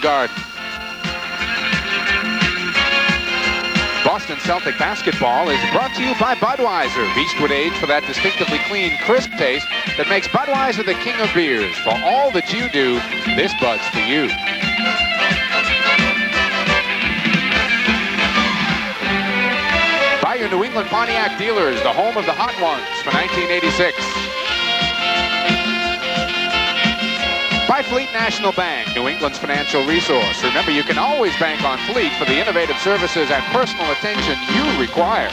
Garden. Boston Celtic basketball is brought to you by Budweiser. Beached with age for that distinctively clean, crisp taste that makes Budweiser the king of beers. For all that you do, this Bud's for you. By your New England Pontiac dealers, the home of the hot ones for 1986. By Fleet National Bank, New England's financial resource. Remember, you can always bank on Fleet for the innovative services and personal attention you require.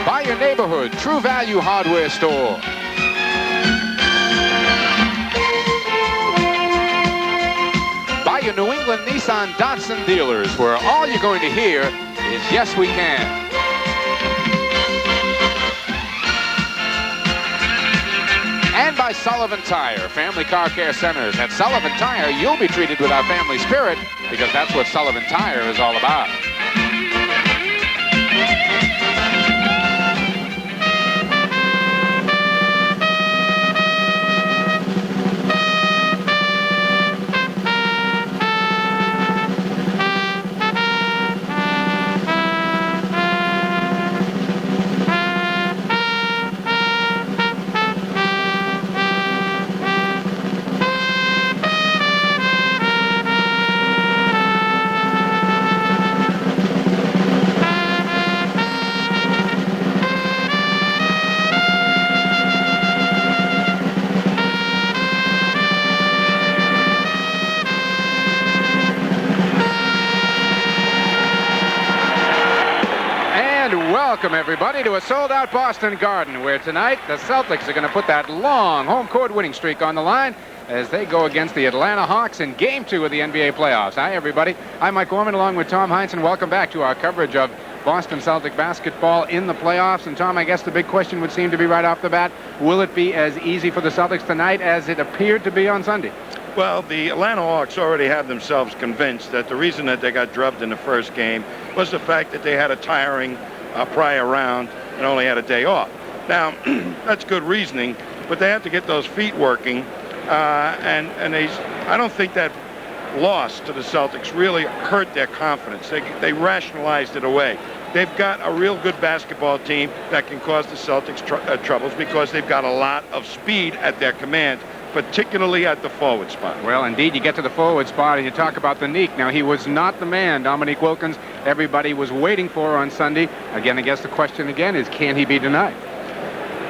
By your neighborhood True Value hardware store. By your New England Nissan Datsun dealers, where all you're going to hear is yes, we can. And by Sullivan Tire, family car care centers. At Sullivan Tire, you'll be treated with our family spirit, because that's what Sullivan Tire is all about. Welcome, everybody, to a sold-out Boston Garden, where tonight the Celtics are going to put that long home court winning streak on the line as they go against the Atlanta Hawks in Game 2 of the NBA playoffs. Hi, everybody. I'm Mike Gorman, along with Tom Heinsohn. Welcome back to our coverage of Boston Celtic basketball in the playoffs. And, Tom, I guess the big question would seem to be right off the bat, will it be as easy for the Celtics tonight as it appeared to be on Sunday? Well, the Atlanta Hawks already have themselves convinced that the reason that they got drubbed in the first game was the fact that they had a tiring prior round and only had a day off. Now, that's good reasoning, but they have to get those feet working, and I don't think that loss to the Celtics really hurt their confidence. They rationalized it away. They've got a real good basketball team that can cause the Celtics troubles because they've got a lot of speed at their command, particularly at the forward spot. Well, indeed, you get to the forward spot and you talk about the Neek. Now, he was not the man, Dominique Wilkins, everybody was waiting for on Sunday. Again, I guess the question again is, can he be tonight?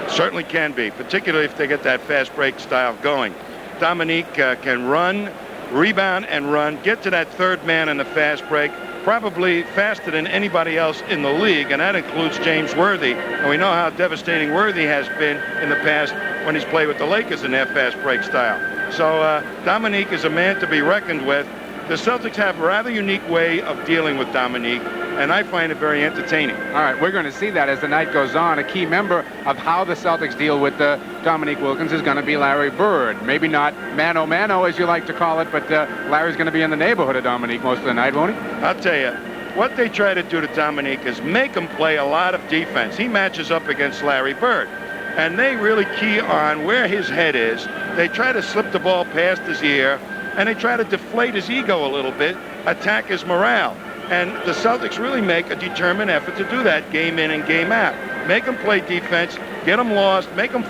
Certainly can be, particularly if they get that fast break style going. Dominique can run, rebound, and run, get to that third man in the fast break, probably faster than anybody else in the league, and that includes James Worthy. And we know how devastating Worthy has been in the past when he's played with the Lakers in their fast break style. So Dominique is a man to be reckoned with. The Celtics have a rather unique way of dealing with Dominique, and I find it very entertaining. All right, we're going to see that as the night goes on. A key member of how the Celtics deal with Dominique Wilkins is going to be Larry Bird. Maybe not mano-mano, as you like to call it, but Larry's going to be in the neighborhood of Dominique most of the night, won't he? I'll tell you, what they try to do to Dominique is make him play a lot of defense. He matches up against Larry Bird, and they really key on where his head is. They try to slip the ball past his ear, and they try to deflate his ego a little bit, attack his morale. And the Celtics really make a determined effort to do that game in and game out. Make them play defense, get them lost, make them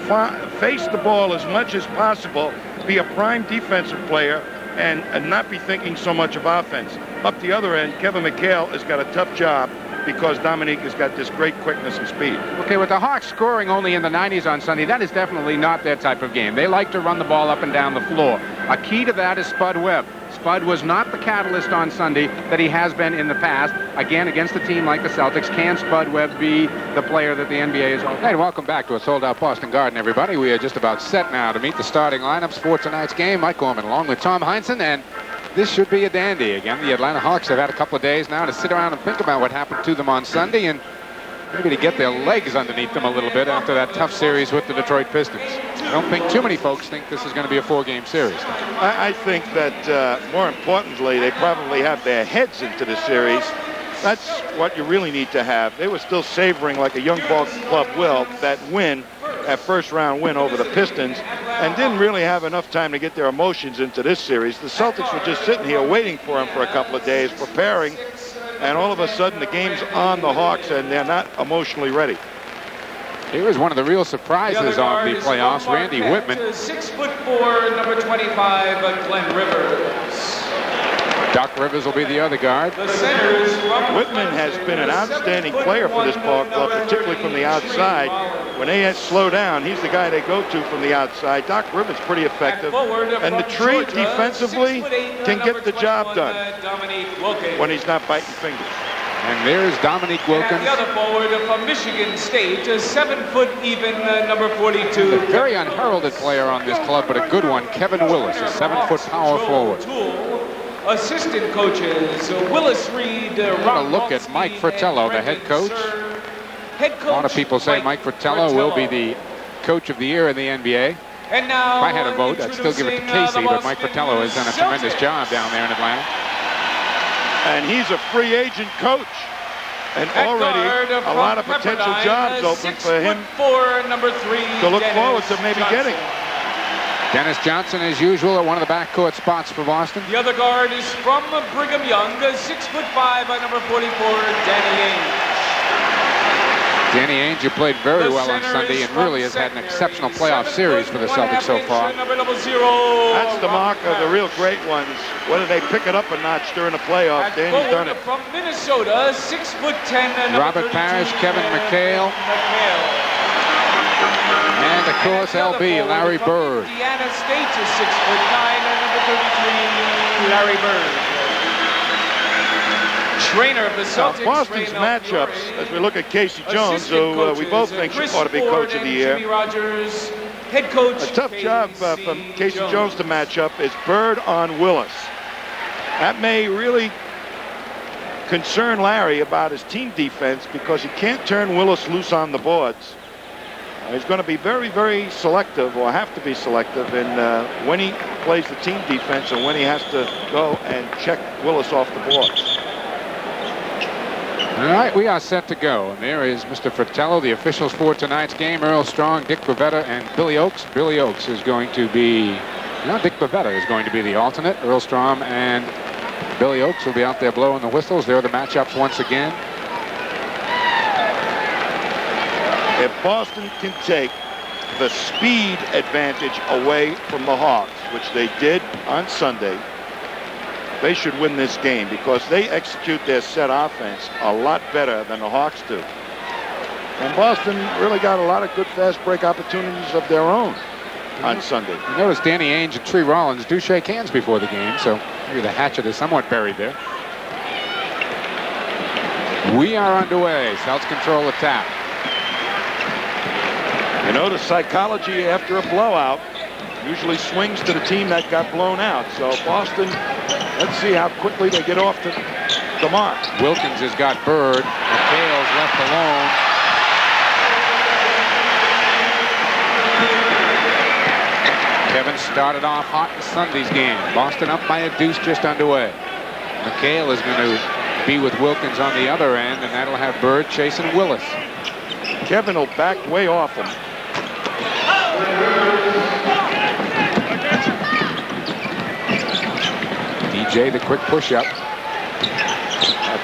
face the ball as much as possible, be a prime defensive player, and not be thinking so much of offense. Up the other end, Kevin McHale has got a tough job because Dominique has got this great quickness and speed. Okay, with the Hawks scoring only in the 90s on Sunday, that is definitely not their type of game. They like to run the ball up and down the floor. A key to that is Spud Webb. Spud was not the catalyst on Sunday that he has been in the past. Again, against a team like the Celtics, can Spud Webb be the player that the NBA is all? Hey, welcome back to a sold-out Boston Garden, everybody. We are just about set now to meet the starting lineups for tonight's game. Mike Gorman along with Tom Heinsohn, and this should be a dandy. Again, the Atlanta Hawks have had a couple of days now to sit around and think about what happened to them on Sunday and maybe to get their legs underneath them a little bit after that tough series with the Detroit Pistons. I don't think too many folks think this is going to be a four-game series. I think that, more importantly, they probably have their heads into the series. That's what you really need to have. They were still savoring, like a young ball club will, that win that first-round win over the Pistons and didn't really have enough time to get their emotions into this series. The Celtics were just sitting here waiting for him for a couple of days, preparing, and all of a sudden the game's on the Hawks and they're not emotionally ready. Here is one of the real surprises on the playoffs, Randy Whitman. 6'4", number 25, Glenn Rivers. Doc Rivers will be the other guard. The centers from Whitman has been an outstanding player for this ball club, particularly from the outside. When they slow down, he's the guy they go to from the outside. Doc Rivers pretty effective. And the tree defensively can get the job done when he's not biting fingers. And there's Dominique Wilkins. And the other forward from Michigan State, 7 foot even, number 42. A very unheralded player on this club, but a good one, Kevin Willis, a 7-foot power forward. Assistant coaches, Willis Reed, Ron. A look at Mike Fratello, the head coach. A lot of people say Mike Fratello will be the coach of the year in the NBA. And now, if I had a vote, I'd still give it to Casey, but Mike Fratello has done a tremendous job down there in Atlanta. And he's a free agent coach. And already a lot of potential jobs open for him to look forward to maybe getting. Dennis Johnson, as usual, at one of the backcourt spots for Boston. The other guard is from Brigham Young, 6'5", number 44, Danny Ainge. Danny Ainge, who played very well on Sunday and really has had an exceptional playoff series for the Celtics so far. That's the mark of the real great ones. Whether they pick it up a notch during the playoffs, Danny's done it. From Minnesota, 6'10", Robert Parrish, Kevin McHale. And of course, LB, Larry Bird. Indiana State is 6'9", number 33, Larry Bird. Trainer of the Celtics. Boston's matchups, as we look at Casey Jones, who we both think ought to be coach of the year. Jimmy Rogers, head coach. A tough job for Casey Jones to match up is Bird on Willis. That may really concern Larry about his team defense because he can't turn Willis loose on the boards. He's going to be very, very selective, or have to be selective, in when he plays the team defense and when he has to go and check Willis off the boards. All right, we are set to go. And there is Mr. Fratello, the officials for tonight's game. Earl Strong, Dick Bavetta, and Billy Oakes. Billy Oakes is going to be, Dick Bavetta is going to be the alternate. Earl Strong and Billy Oakes will be out there blowing the whistles. There are the matchups once again. If Boston can take the speed advantage away from the Hawks, which they did on Sunday, they should win this game because they execute their set offense a lot better than the Hawks do. And Boston really got a lot of good fast break opportunities of their own on Sunday. You notice Danny Ainge and Tree Rollins do shake hands before the game, so maybe the hatchet is somewhat buried there. We are underway. Celtics control the tap. You know, the psychology after a blowout usually swings to the team that got blown out. So Boston, let's see how quickly they get off to the mark. Wilkins has got Bird. McHale's left alone. Kevin started off hot in Sunday's game. Boston up by a deuce just underway. McHale is going to be with Wilkins on the other end, and that'll have Bird chasing Willis. Kevin will back way off him. DJ, the quick push-up.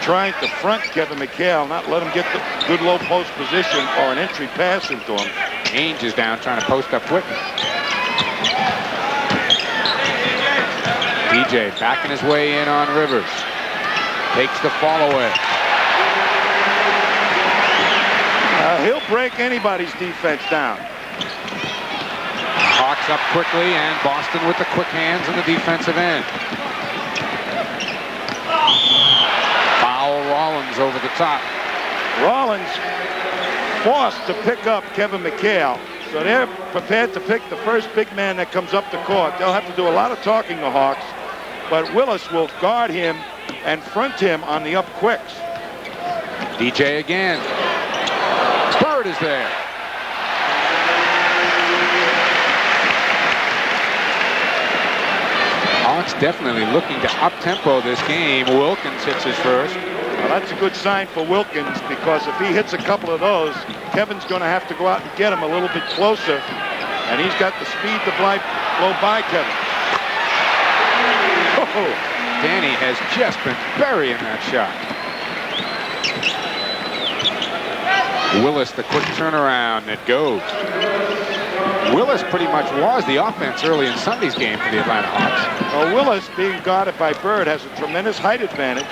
Trying to front Kevin McHale, not let him get the good low post position or an entry pass into him. Ainge is down trying to post up Whitman. DJ backing his way in on Rivers. Takes the fall away. He'll break anybody's defense down. Hawks up quickly, and Boston with the quick hands on the defensive end. Foul Rollins over the top. Rollins forced to pick up Kevin McHale. So they're prepared to pick the first big man that comes up the court. They'll have to do a lot of talking, the Hawks. But Willis will guard him and front him on the up quicks. DJ again. Bird is there. Hawks definitely looking to up-tempo this game. Wilkins hits his first. Well, that's a good sign for Wilkins, because if he hits a couple of those, Kevin's going to have to go out and get him a little bit closer. And he's got the speed to blow by Kevin. Oh, Danny has just been burying that shot. Willis, the quick turnaround, it goes. Willis pretty much was the offense early in Sunday's game for the Atlanta Hawks. Well, Willis, being guarded by Bird, has a tremendous height advantage.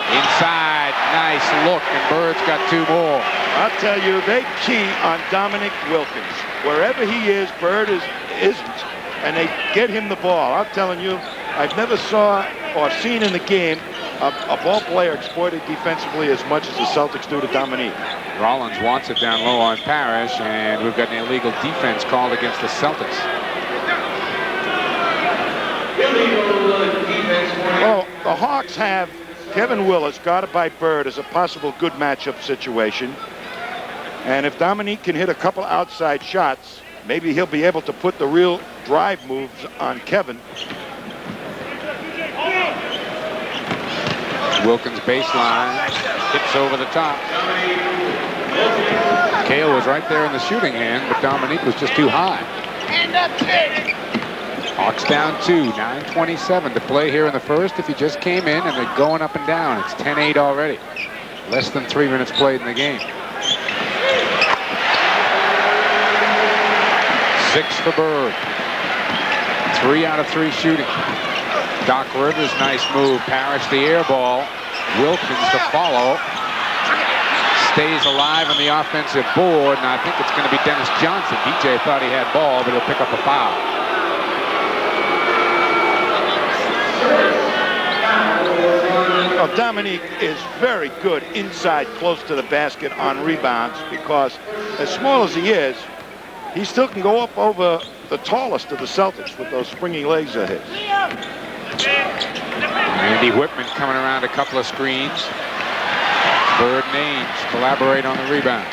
Inside, nice look, and Bird's got 2 more. I'll tell you, they key on Dominic Wilkins. Wherever he is, Bird isn't, and they get him the ball. I'm telling you, I've never saw or seen in the game a ball player exploited defensively as much as the Celtics do to Dominique. Rollins wants it down low on Parrish, and we've got an illegal defense called against the Celtics. Well, the Hawks have Kevin Willis guarded by Bird as a possible good matchup situation. And if Dominique can hit a couple outside shots, maybe he'll be able to put the real drive moves on Kevin. Wilkins baseline, hits over the top. Cale was right there in the shooting hand, but Dominique was just too high. Hawks down 2, 9:27 to play here in the first. If you just came in and they're going up and down, it's 10-8 already. Less than 3 minutes played in the game. 6 for Bird. 3 out of 3 shooting. Doc Rivers, nice move. Parrish the air ball. Wilkins to follow. Stays alive on the offensive board, and I think it's going to be Dennis Johnson. DJ thought he had ball, but he'll pick up a foul. Well, Dominique is very good inside, close to the basket on rebounds, because as small as he is, he still can go up over the tallest of the Celtics with those springy legs of his. Andy Whitman coming around a couple of screens. Bird and Ainge collaborate on the rebound.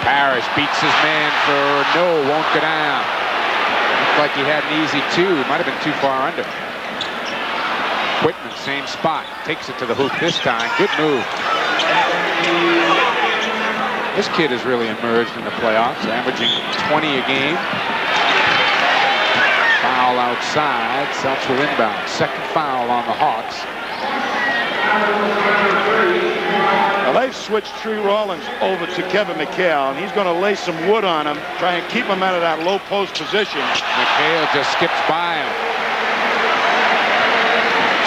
Parrish beats his man for no, won't go down. Looked like he had an easy 2. Might have been too far under. Whitman, same spot. Takes it to the hoop this time. Good move. This kid has really emerged in the playoffs, averaging 20 a game. Foul outside. Celtics will inbound. Second foul on the Hawks. Well, they've switched Tree Rollins over to Kevin McHale, and he's going to lay some wood on him, try and keep him out of that low post position. McHale just skips by him.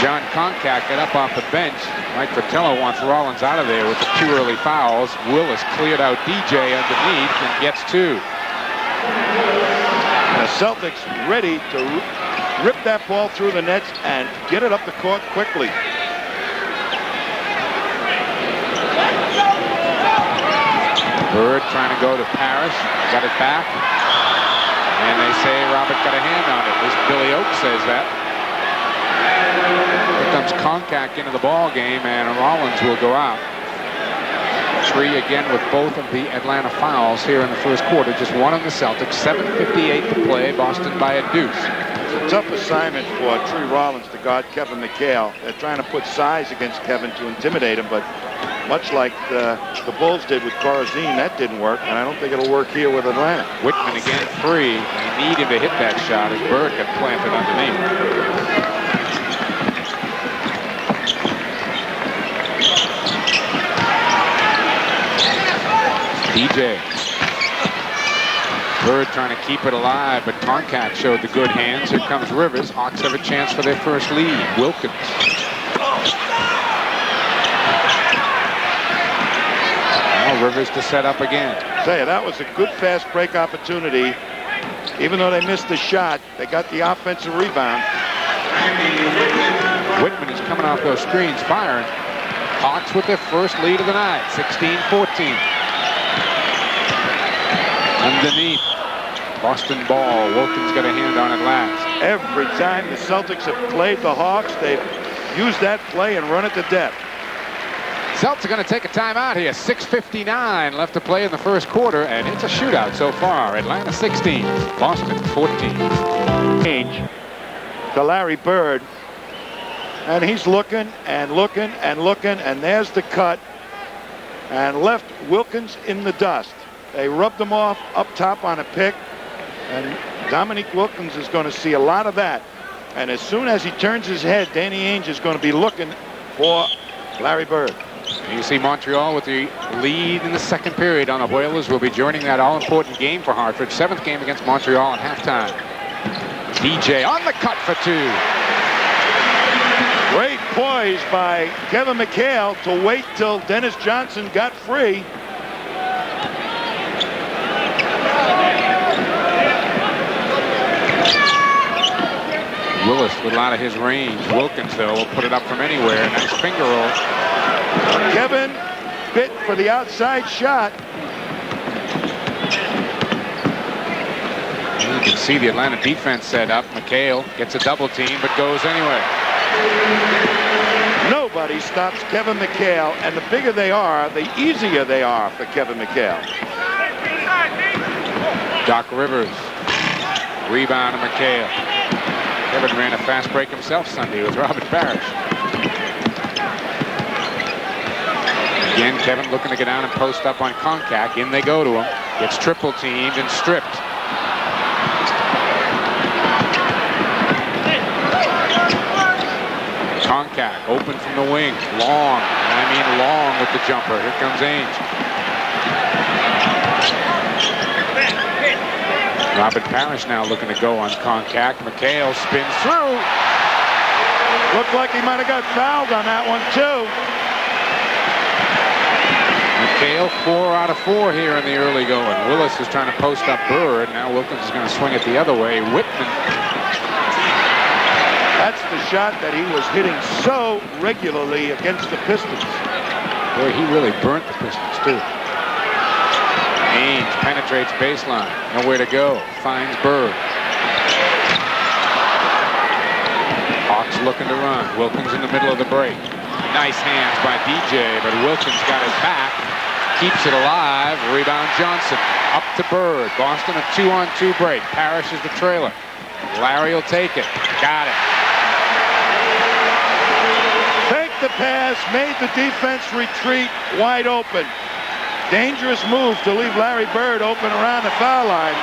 John Konkak got up off the bench. Mike Fratello wants Rollins out of there with the 2 early fouls. Willis cleared out DJ underneath and gets 2. The Celtics ready to rip that ball through the nets and get it up the court quickly. Bird trying to go to Parrish. Got it back. And they say Robert got a hand on it. At least Billy Oakes says that. Here comes Konkak into the ball game, and Rollins will go out. Tree again with both of the Atlanta fouls here in the first quarter. Just 1 on the Celtics. 7:58 to play. Boston by a deuce. It's a tough assignment for Tree Rollins to guard Kevin McHale. They're trying to put size against Kevin to intimidate him, but much like the Bulls did with Corazine, that didn't work, and I don't think it'll work here with Atlanta. Whitman again free. They need him to hit that shot as Bird got planted underneath. DJ. Bird trying to keep it alive, but Konkak showed the good hands. Here comes Rivers. Hawks have a chance for their first lead. Wilkins. Now Rivers to set up again. Tell you, that was a good fast break opportunity. Even though they missed the shot, they got the offensive rebound. Whitman is coming off those screens, firing. Hawks with their first lead of the night, 16-14. Underneath, Boston ball. Wilkins got a hand on it last. Every time the Celtics have played the Hawks, they've used that play and run it to death. Celtics are going to take a timeout here. 6:59 left to play in the first quarter, and it's a shootout so far. Atlanta 16, Boston 14. Change to Larry Bird. And he's looking and looking and looking, and there's the cut. And left Wilkins in the dust. They rubbed him off up top on a pick. And Dominique Wilkins is going to see a lot of that. And as soon as he turns his head, Danny Ainge is going to be looking for Larry Bird. You see Montreal with the lead in the second period on the Whalers will be joining that all-important game for Hartford. 7th game against Montreal at halftime. DJ on the cut for 2. Great poise by Kevin McHale to wait till Dennis Johnson got free. Willis with a lot of his range. Wilkins, though, will put it up from anywhere. Nice finger roll. Kevin bit for the outside shot. You can see the Atlanta defense set up. McHale gets a double team, but goes anyway. Nobody stops Kevin McHale, and the bigger they are, the easier they are for Kevin McHale. Doc Rivers. Rebound to McHale. Kevin ran a fast break himself Sunday with Robert Parrish. Again, Kevin looking to get down and post up on Koncak. In they go to him. Gets triple teamed and stripped. Koncak open from the wing. Long. And I mean long with the jumper. Here comes Ainge. Robert Parrish now looking to go on Koncak. McHale spins through. Looked like he might have got fouled on that one, too. McHale 4 out of 4 here in the early going. Willis is trying to post up Bird. Now Wilkins is going to swing it the other way. Whitman. That's the shot that he was hitting so regularly against the Pistons. Boy, he really burnt the Pistons, too. Ainge penetrates baseline. Nowhere to go. Finds Bird. Hawks looking to run. Wilkins in the middle of the break. Nice hands by DJ, but Wilkins got his back. Keeps it alive. Rebound Johnson. Up to Bird. Boston a 2-on-2 break. Parrish is the trailer. Larry will take it. Got it. Take the pass. Made the defense retreat wide open. Dangerous move to leave Larry Bird open around the foul line.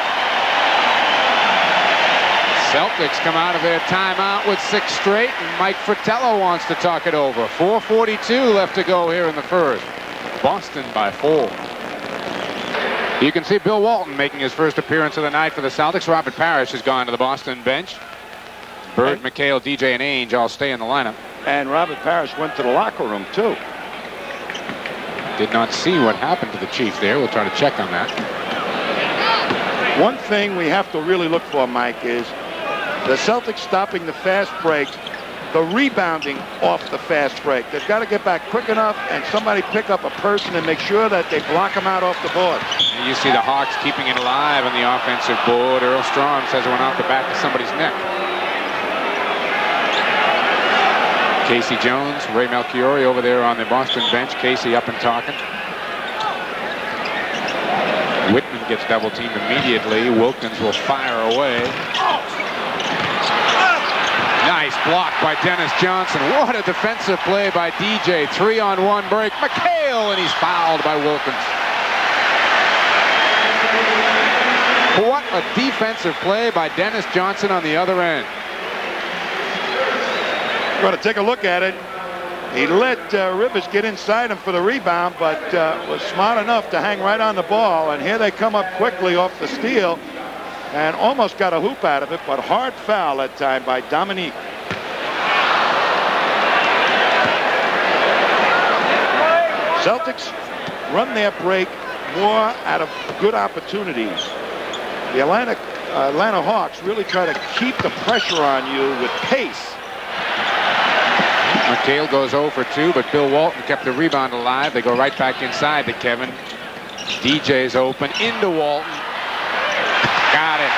Celtics come out of their timeout with 6 straight, and Mike Fratello wants to talk it over. 4:42 left to go here in the first. Boston by 4. You can see Bill Walton making his first appearance of the night for the Celtics. Robert Parrish has gone to the Boston bench. Bird, McHale, DJ, and Ainge all stay in the lineup. And Robert Parrish went to the locker room, too. Did not see what happened to the Chief there. We'll try to check on that. One thing we have to really look for, Mike, is the Celtics stopping the fast break, the rebounding off the fast break. They've got to get back quick enough and somebody pick up a person and make sure that they block them out off the board. And you see the Hawks keeping it alive on the offensive board. Earl Strom says it went off the back of somebody's neck. Casey Jones, Ray Melchiori over there on the Boston bench. Casey up and talking. Whitman gets double teamed immediately. Wilkins will fire away. Nice block by Dennis Johnson. What a defensive play by DJ. 3-on-1 break. McHale, and he's fouled by Wilkins. What a defensive play by Dennis Johnson on the other end. Going to take a look at it. He let Rivers get inside him for the rebound, but was smart enough to hang right on the ball. And here they come up quickly off the steal and almost got a hoop out of it, but hard foul that time by Dominique. Celtics run their break more out of good opportunities. The Atlanta Hawks really try to keep the pressure on you with pace. McHale goes 0 for 2, but Bill Walton kept the rebound alive. They go right back inside to Kevin. DJ's open into Walton. Got it.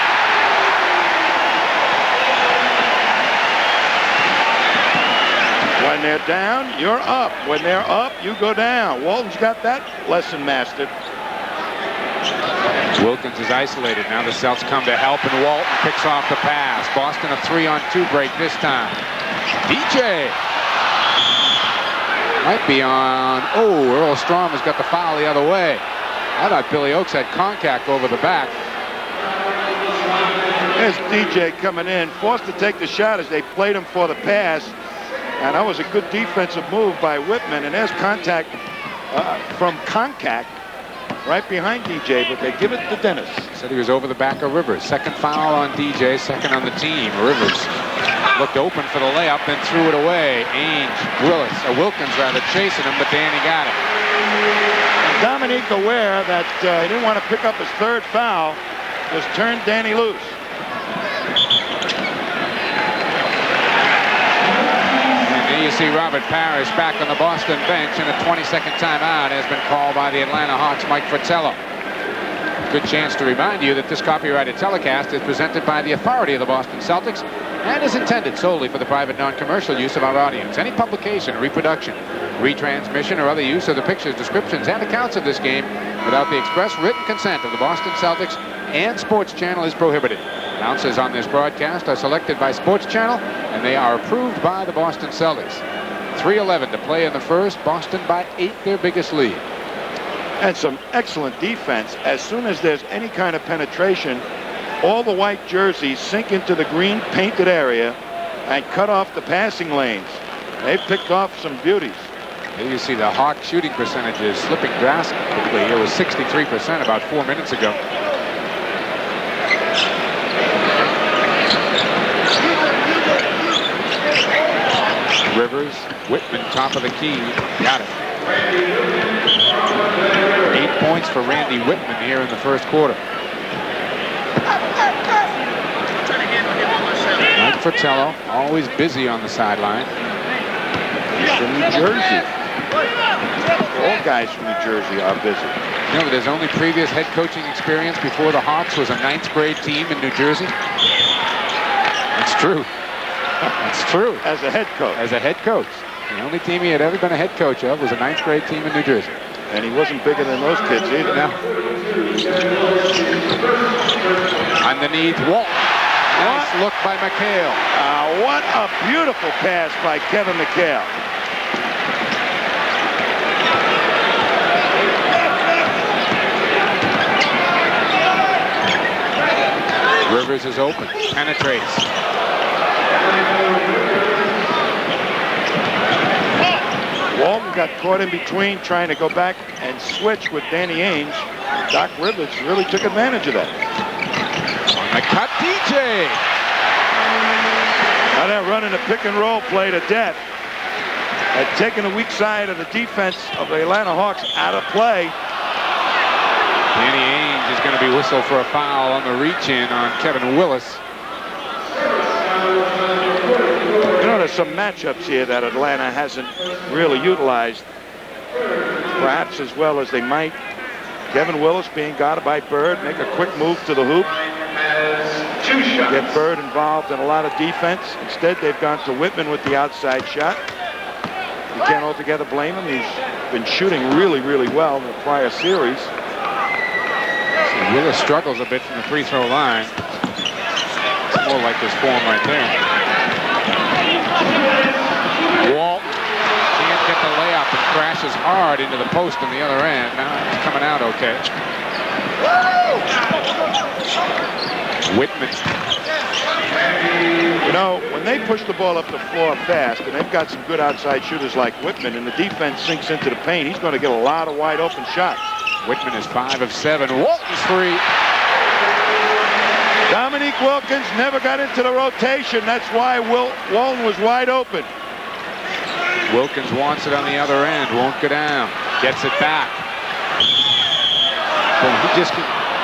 When they're down, you're up. When they're up, you go down. Walton's got that lesson mastered. Wilkins is isolated. Now the Celtics come to help, and Walton picks off the pass. Boston a 3-on-2 break this time. DJ. Might be on. Oh, Earl Strom has got the foul the other way. I thought Billy Oakes had contact over the back. There's DJ coming in, forced to take the shot as they played him for the pass. And that was a good defensive move by Whitman. And there's contact from Contact right behind DJ, but they give it to Dennis. Said he was over the back of Rivers. Second foul on DJ, second on the team. Rivers looked open for the layup, then threw it away. Wilkins rather, chasing him, but Danny got it. Dominique, aware that he didn't want to pick up his third foul, just turned Danny loose. And there you see Robert Parrish back on the Boston bench, and a 20-second timeout has been called by the Atlanta Hawks' Mike Fratello. Good chance to remind you that this copyrighted telecast is presented by the authority of the Boston Celtics and is intended solely for the private non-commercial use of our audience. Any publication, reproduction, retransmission, or other use of the pictures, descriptions, and accounts of this game without the express written consent of the Boston Celtics and Sports Channel is prohibited. Announcers on this broadcast are selected by Sports Channel, and they are approved by the Boston Celtics. 3:11 to play in the first. Boston by 8, their biggest lead. And some excellent defense. As soon as there's any kind of penetration, all the white jerseys sink into the green painted area and cut off the passing lanes. They've picked off some beauties. Here you see the Hawk shooting percentages slipping drastically. It was 63% about 4 minutes ago. Rivers, Whitman, top of the key. Got it. 8 points for Randy Whitman here in the first quarter. Mike Fratello, always busy on the sideline. He's from New Jersey. All guys from New Jersey are busy. You know that his only previous head coaching experience before the Hawks was a 9th grade team in New Jersey? That's true. That's true. As a head coach. As a head coach. The only team he had ever been a head coach of was a 9th grade team in New Jersey. And he wasn't bigger than those kids either. No. Underneath, Walt. Nice look by McHale. What a beautiful pass by Kevin McHale. Rivers is open, penetrates. Walton got caught in between trying to go back and switch with Danny Ainge. Doc Rivers really took advantage of that. I cut DJ. Now they're running a pick and roll play to death. Had taken the weak side of the defense of the Atlanta Hawks out of play. Danny Ainge is going to be whistled for a foul on the reach-in on Kevin Willis. You know, there's some matchups here that Atlanta hasn't really utilized, perhaps as well as they might. Kevin Willis being guarded by Bird, make a quick move to the hoop. Get Bird involved in a lot of defense. Instead, they've gone to Whitman with the outside shot. You can't altogether blame him. He's been shooting really, really well in the prior series. Willis struggles a bit from the free throw line. It's more like this form right there. Walt can't get the layup and crashes hard into the post on the other end. Now it's coming out okay. Whitman. You know, when they push the ball up the floor fast, and they've got some good outside shooters like Whitman, and the defense sinks into the paint, he's going to get a lot of wide open shots. Whitman is 5 of 7. Walton's free. Dominique Wilkins never got into the rotation. That's why Walton was wide open. Wilkins wants it on the other end. Won't go down. Gets it back.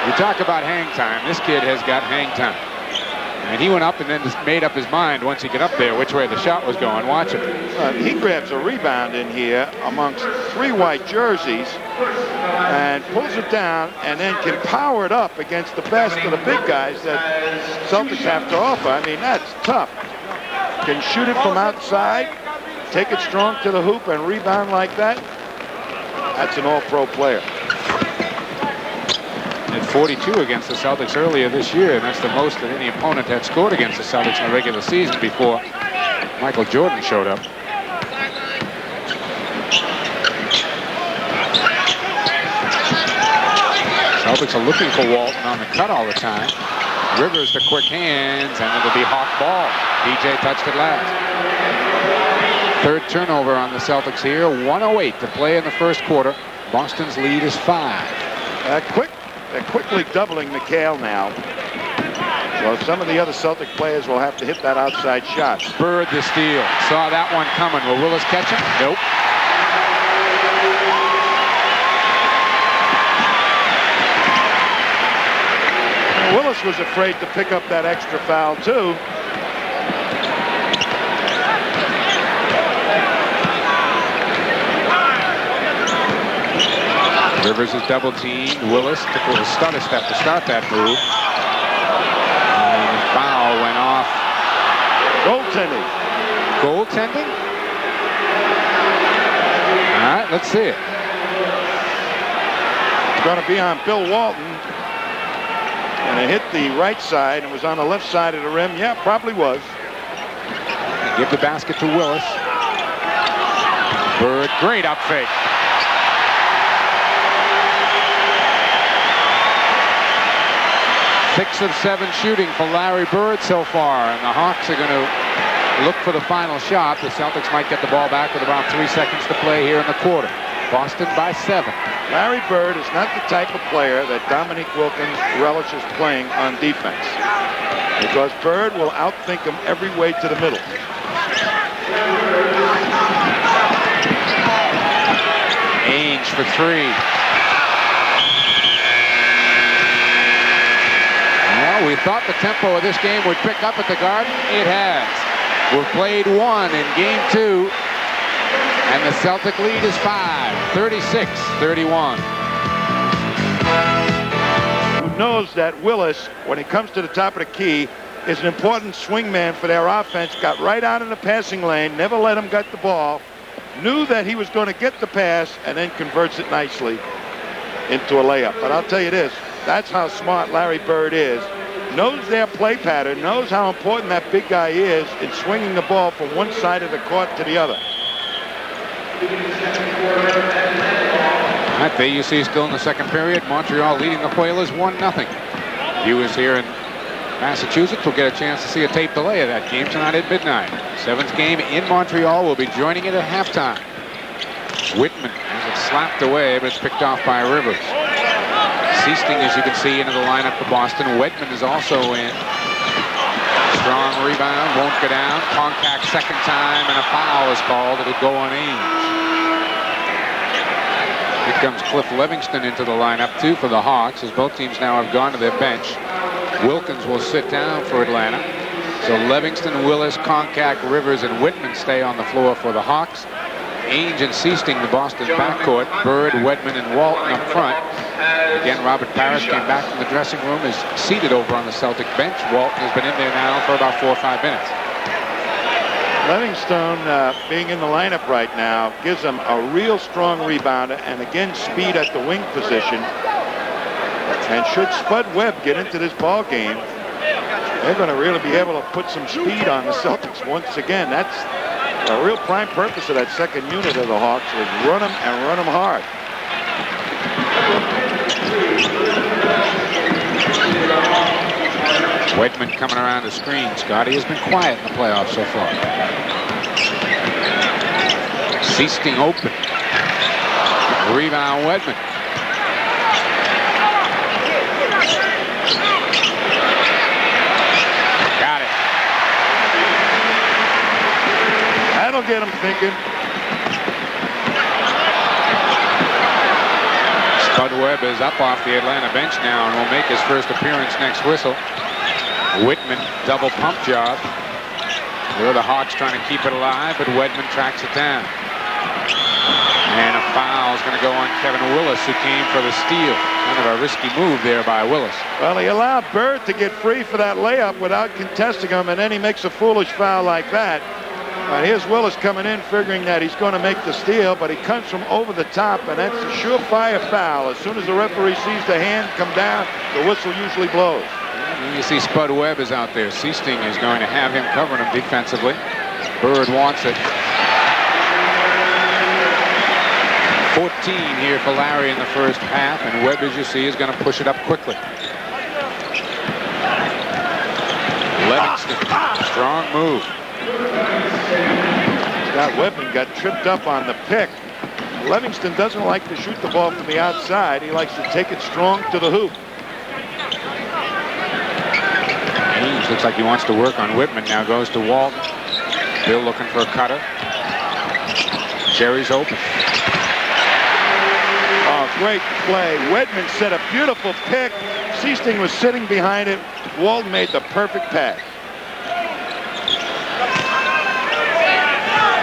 You talk about hang time. This kid has got hang time. And he went up and then just made up his mind once he got up there which way the shot was going. Watch him. He grabs a rebound in here amongst 3 white jerseys and pulls it down and then can power it up against the best of the big guys that Celtics have to offer. I mean, that's tough. Can shoot it from outside, take it strong to the hoop and rebound like that. That's an all-pro player. At 42 against the Celtics earlier this year, and that's the most that any opponent had scored against the Celtics in the regular season before Michael Jordan showed up. Celtics are looking for Walton on the cut all the time. Rivers, the quick hands, and it'll be Hawk ball. DJ touched it last. Third turnover on the Celtics here. 1:08 to play in the first quarter. Boston's lead is 5. They're quickly doubling McHale now. So some of the other Celtic players will have to hit that outside shot. Bird the steal. Saw that one coming. Will Willis catch him? Nope. Willis was afraid to pick up that extra foul, too. Rivers is double teamed. Willis took a little stutter step to start that move. And the foul went off. Goaltending. Goaltending? All right, let's see it. It's going to be on Bill Walton. And it hit the right side and was on the left side of the rim. Yeah, probably was. Give the basket to Willis. Bird, great up fake. Six of 7 shooting for Larry Bird so far, and the Hawks are going to look for the final shot. The Celtics might get the ball back with about 3 seconds to play here in the quarter. Boston by 7. Larry Bird is not the type of player that Dominique Wilkins relishes playing on defense, because Bird will outthink him every way to the middle. Ainge for 3. Well, we thought the tempo of this game would pick up at the Garden. It has. We've played 1 in game 2. And the Celtic lead is 5, 36-31. Who knows that Willis, when he comes to the top of the key, is an important swingman for their offense. Got right out in the passing lane, never let him get the ball. Knew that he was going to get the pass, and then converts it nicely into a layup. But I'll tell you this, that's how smart Larry Bird is. Knows their play pattern, knows how important that big guy is in swinging the ball from one side of the court to the other. At VUC still in the second period. Montreal leading the Whalers 1-0. Viewers here in Massachusetts will get a chance to see a tape delay of that game tonight at midnight. 7th game in Montreal. Will be joining it at halftime. Whitman has it slapped away, but it's picked off by Rivers. Seasting, as you can see, into the lineup for Boston. Wedman is also in. Strong rebound, won't go down. Contact second time, and a foul is called. It'll go on Ainge. Here comes Cliff Livingston into the lineup, too, for the Hawks, as both teams now have gone to their bench. Wilkins will sit down for Atlanta. So Livingston, Willis, Contact, Rivers, and Whitman stay on the floor for the Hawks. Ainge and Seasting, the Boston backcourt. Bird, Wedman, and Walton up front. Again, Robert Parrish came back from the dressing room, is seated over on the Celtic bench. Walton has been in there now for about 4 or 5 minutes. Livingstone being in the lineup right now gives them a real strong rebounder, and again speed at the wing position. And should Spud Webb get into this ball game, they're going to really be able to put some speed on the Celtics once again. That's the real prime purpose of that second unit of the Hawks, is run them and run them hard. Whitman coming around the screen. Scotty has been quiet in the playoffs so far. Seasting open. Rebound, Whitman. Got it. That'll get him thinking. Spud Webb is up off the Atlanta bench now and will make his first appearance next whistle. Whitman, double pump job. Here are the Hawks trying to keep it alive, but Wedman tracks it down. And a foul is going to go on Kevin Willis, who came for the steal. Kind of a risky move there by Willis. Well, he allowed Bird to get free for that layup without contesting him, and then he makes a foolish foul like that. Here's Willis coming in, figuring that he's going to make the steal, but he comes from over the top, and that's a surefire foul. As soon as the referee sees the hand come down, the whistle usually blows. You see Spud Webb is out there. Seasting is going to have him covering him defensively. Bird wants it. 14 here for Larry in the first half, and Webb, as you see, is going to push it up quickly. Livingston, strong move. Scott Whitman got tripped up on the pick. Livingston doesn't like to shoot the ball from the outside. He likes to take it strong to the hoop. Haynes looks like he wants to work on Whitman. Now goes to Walton. Bill looking for a cutter. Jerry's open. Oh, great play. Whitman set a beautiful pick. Seasting was sitting behind it. Walton made the perfect pass.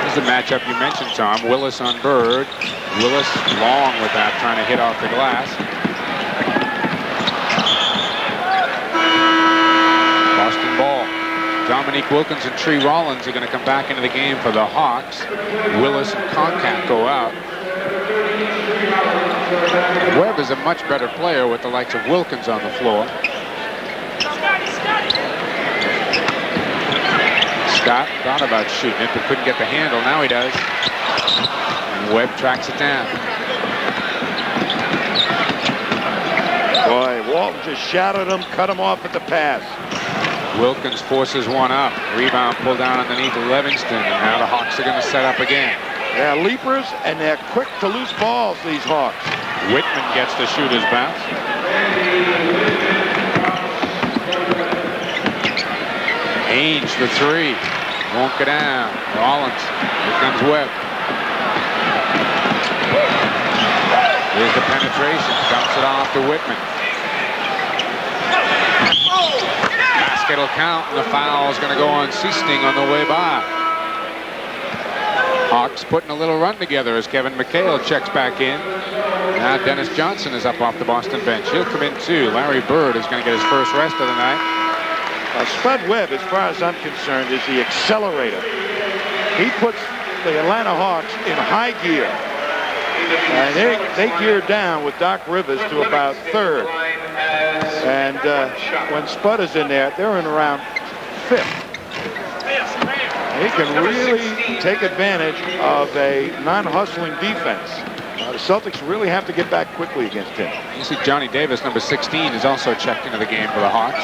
This is the matchup you mentioned, Tom. Willis on Bird. Willis long with that, trying to hit off the glass. Boston ball. Dominique Wilkins and Tree Rollins are going to come back into the game for the Hawks. Willis and Concat go out. Webb is a much better player with the likes of Wilkins on the floor. Scott thought about shooting it, but couldn't get the handle. Now he does. And Webb tracks it down. Boy, Walton just shouted him, cut him off at the pass. Wilkins forces one up. Rebound pulled down underneath Livingston, and now the Hawks are going to set up again. They're leapers, and they're quick to lose balls, these Hawks. Whitman gets the shooter's bounce. Ainge for three. Won't go down. Rollins. Here comes Webb. Here's the penetration. Dumps it off to Whitman. Basket will count, and the foul is going to go on Seasting on the way by. Hawks putting a little run together as Kevin McHale checks back in. Now Dennis Johnson is up off the Boston bench. He'll come in too. Larry Bird is going to get his first rest of the night. Spud Webb, as far as I'm concerned, is the accelerator. He puts the Atlanta Hawks in high gear. And they gear down with Doc Rivers to about third. And when Spud is in there, they're in around fifth. He can really take advantage of a non-hustling defense. The Celtics really have to get back quickly against him. You see Johnny Davis, number 16, is also checked into the game for the Hawks.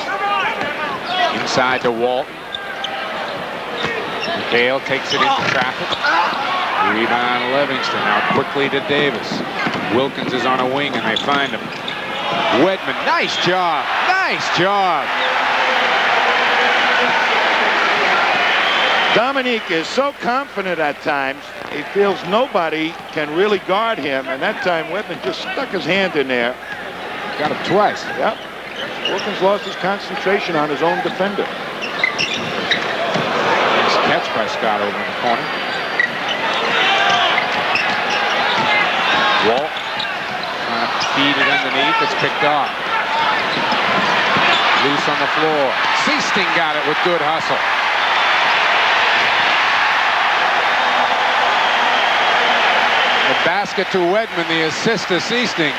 Inside to Walton. McHale takes it into traffic. Rebound Livingston. Now quickly to Davis. Wilkins is on a wing, and they find him. Whitman, nice job. Nice job. Dominique is so confident at times, he feels nobody can really guard him, and that time Whitman just stuck his hand in there. Got him twice. Yep. Wilkins lost his concentration on his own defender. Nice catch by Scott over in the corner. Walt trying to feed it underneath. It's picked off. Loose on the floor. Seasting got it with good hustle. The basket to Wedman, the assist to Seasting.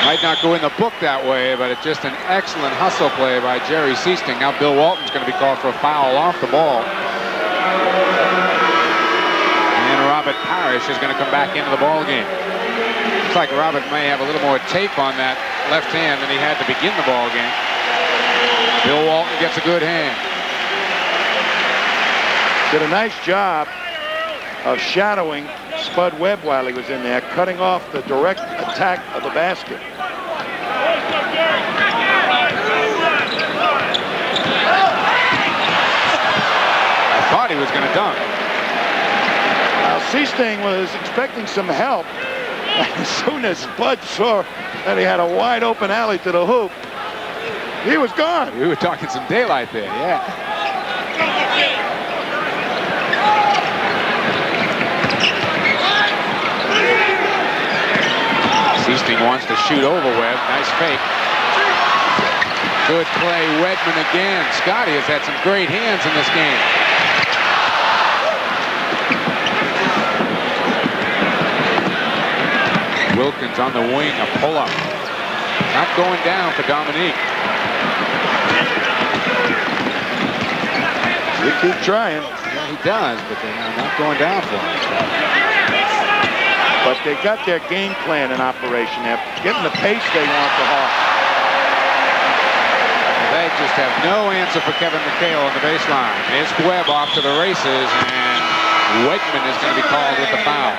Might not go in the book that way, but it's just an excellent hustle play by Jerry Seasting. Now Bill Walton's going to be called for a foul off the ball. And Robert Parrish is going to come back into the ball game. Looks like Robert may have a little more tape on that left hand than he had to begin the ball game. Bill Walton gets a good hand. Did a nice job of shadowing Spud Webb while he was in there, cutting off the direct attack of the basket. I thought he was going to dunk. Now, Seasting was expecting some help. As soon as Spud saw that he had a wide open alley to the hoop, he was gone. We were talking some daylight there, yeah. Seasting wants to shoot over Webb. Nice fake. Good play, Wedman again. Scotty has had some great hands in this game. Wilkins on the wing, a pull-up. Not going down for Dominique. You keep trying. Yeah, he does, but they're not going down for him. But they got their game plan in operation. They're getting the pace they want the Hawks. They just have no answer for Kevin McHale on the baseline. It's Webb off to the races, and Wakeman is going to be called with the foul.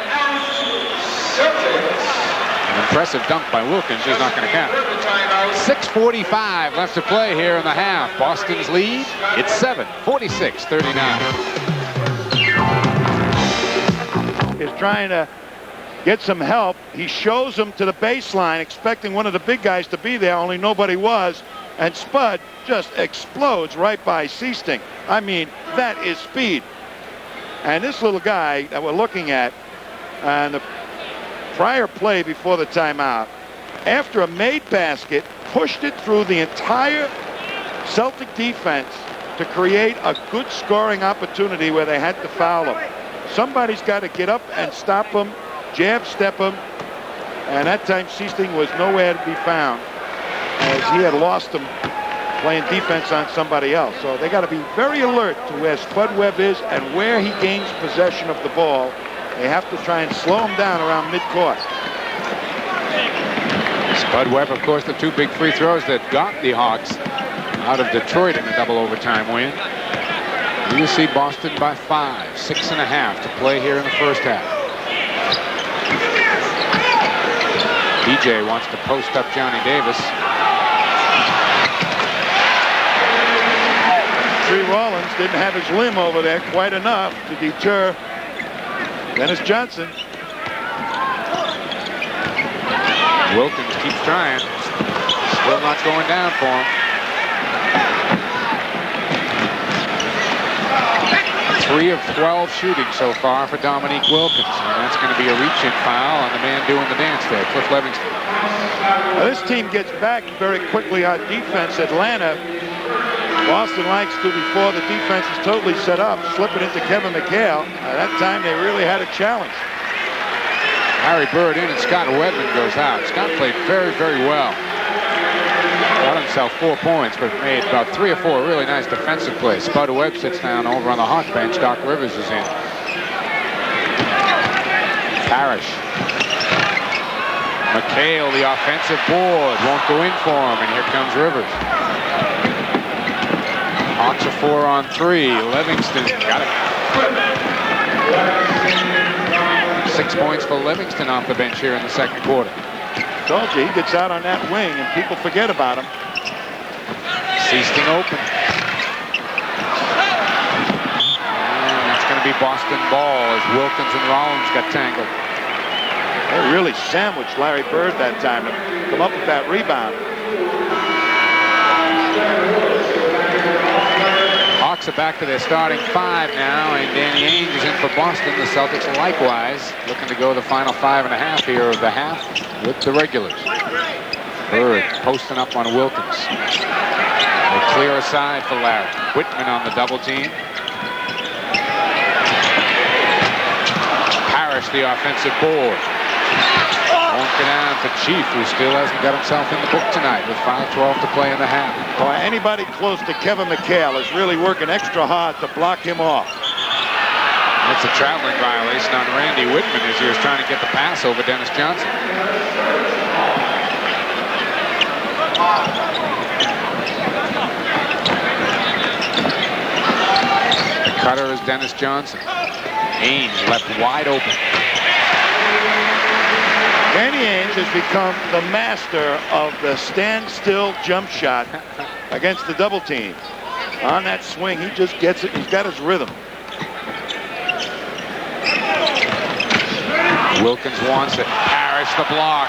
An impressive dunk by Wilkins is not going to count. 6:45 left to play here in the half. Boston's lead, it's 7, 46-39. Is trying to get some help. He shows him to the baseline, expecting one of the big guys to be there, only nobody was. And Spud just explodes right by Seasting. I mean, that is speed. And this little guy that we're looking at, and the prior play before the timeout, after a made basket, pushed it through the entire Celtic defense to create a good scoring opportunity where they had to foul him. Somebody's got to get up and stop him, jab step him, and that time Seasting was nowhere to be found, as he had lost him playing defense on somebody else. So they got to be very alert to where Spud Webb is and where he gains possession of the ball. They have to try and slow him down around midcourt. Spud Webb, of course, the two big free throws that got the Hawks out of Detroit in the double overtime win. You see Boston by 5, 6.5 to play here in the first half. DJ wants to post up Johnny Davis. Tree Rollins didn't have his limb over there quite enough to deter Dennis Johnson. Wilkins keeps trying. Still not going down for him. 3 of 12 shooting so far for Dominique Wilkins. And that's going to be a reach-in foul on the man doing the dance there, Cliff Livingston. Now this team gets back very quickly on defense. Atlanta, Boston likes to, before the defense is totally set up, slip it into Kevin McHale. That time they really had a challenge. Larry Bird in and Scott Wedman goes out. Scott played very, very well. Got himself 4 points, but made about 3 or 4 really nice defensive plays. Spud Webb sits down over on the Hawk bench. Doc Rivers is in. Parrish. McHale, the offensive board, won't go in for him, and here comes Rivers. Hawks are 4 on 3. Livingston got it. 6 points for Livingston off the bench here in the second quarter. Told you, he gets out on that wing and people forget about him. Seasting open. And it's going to be Boston ball as Wilkins and Rollins got tangled. They really sandwiched Larry Bird that time to come up with that rebound. Hawks are back to their starting 5 now, and Danny Ainge is in for Boston. The Celtics likewise looking to go the final 5.5 here of the half with the regulars. Bird posting up on Wilkins. They clear aside for Larry. Whitman on the double team. Parrish the offensive board. Won't get down for Chief, who still hasn't got himself in the book tonight with 5:12 to play in the half. Boy, anybody close to Kevin McHale is really working extra hard to block him off. That's a traveling violation on Randy Whitman as he was trying to get the pass over Dennis Johnson. The cutter is Dennis Johnson. Ainge left wide open. Danny Ainge has become the master of the standstill jump shot against the double team. On that swing, he just gets it. He's got his rhythm. Wilkins wants it. Parrish the block.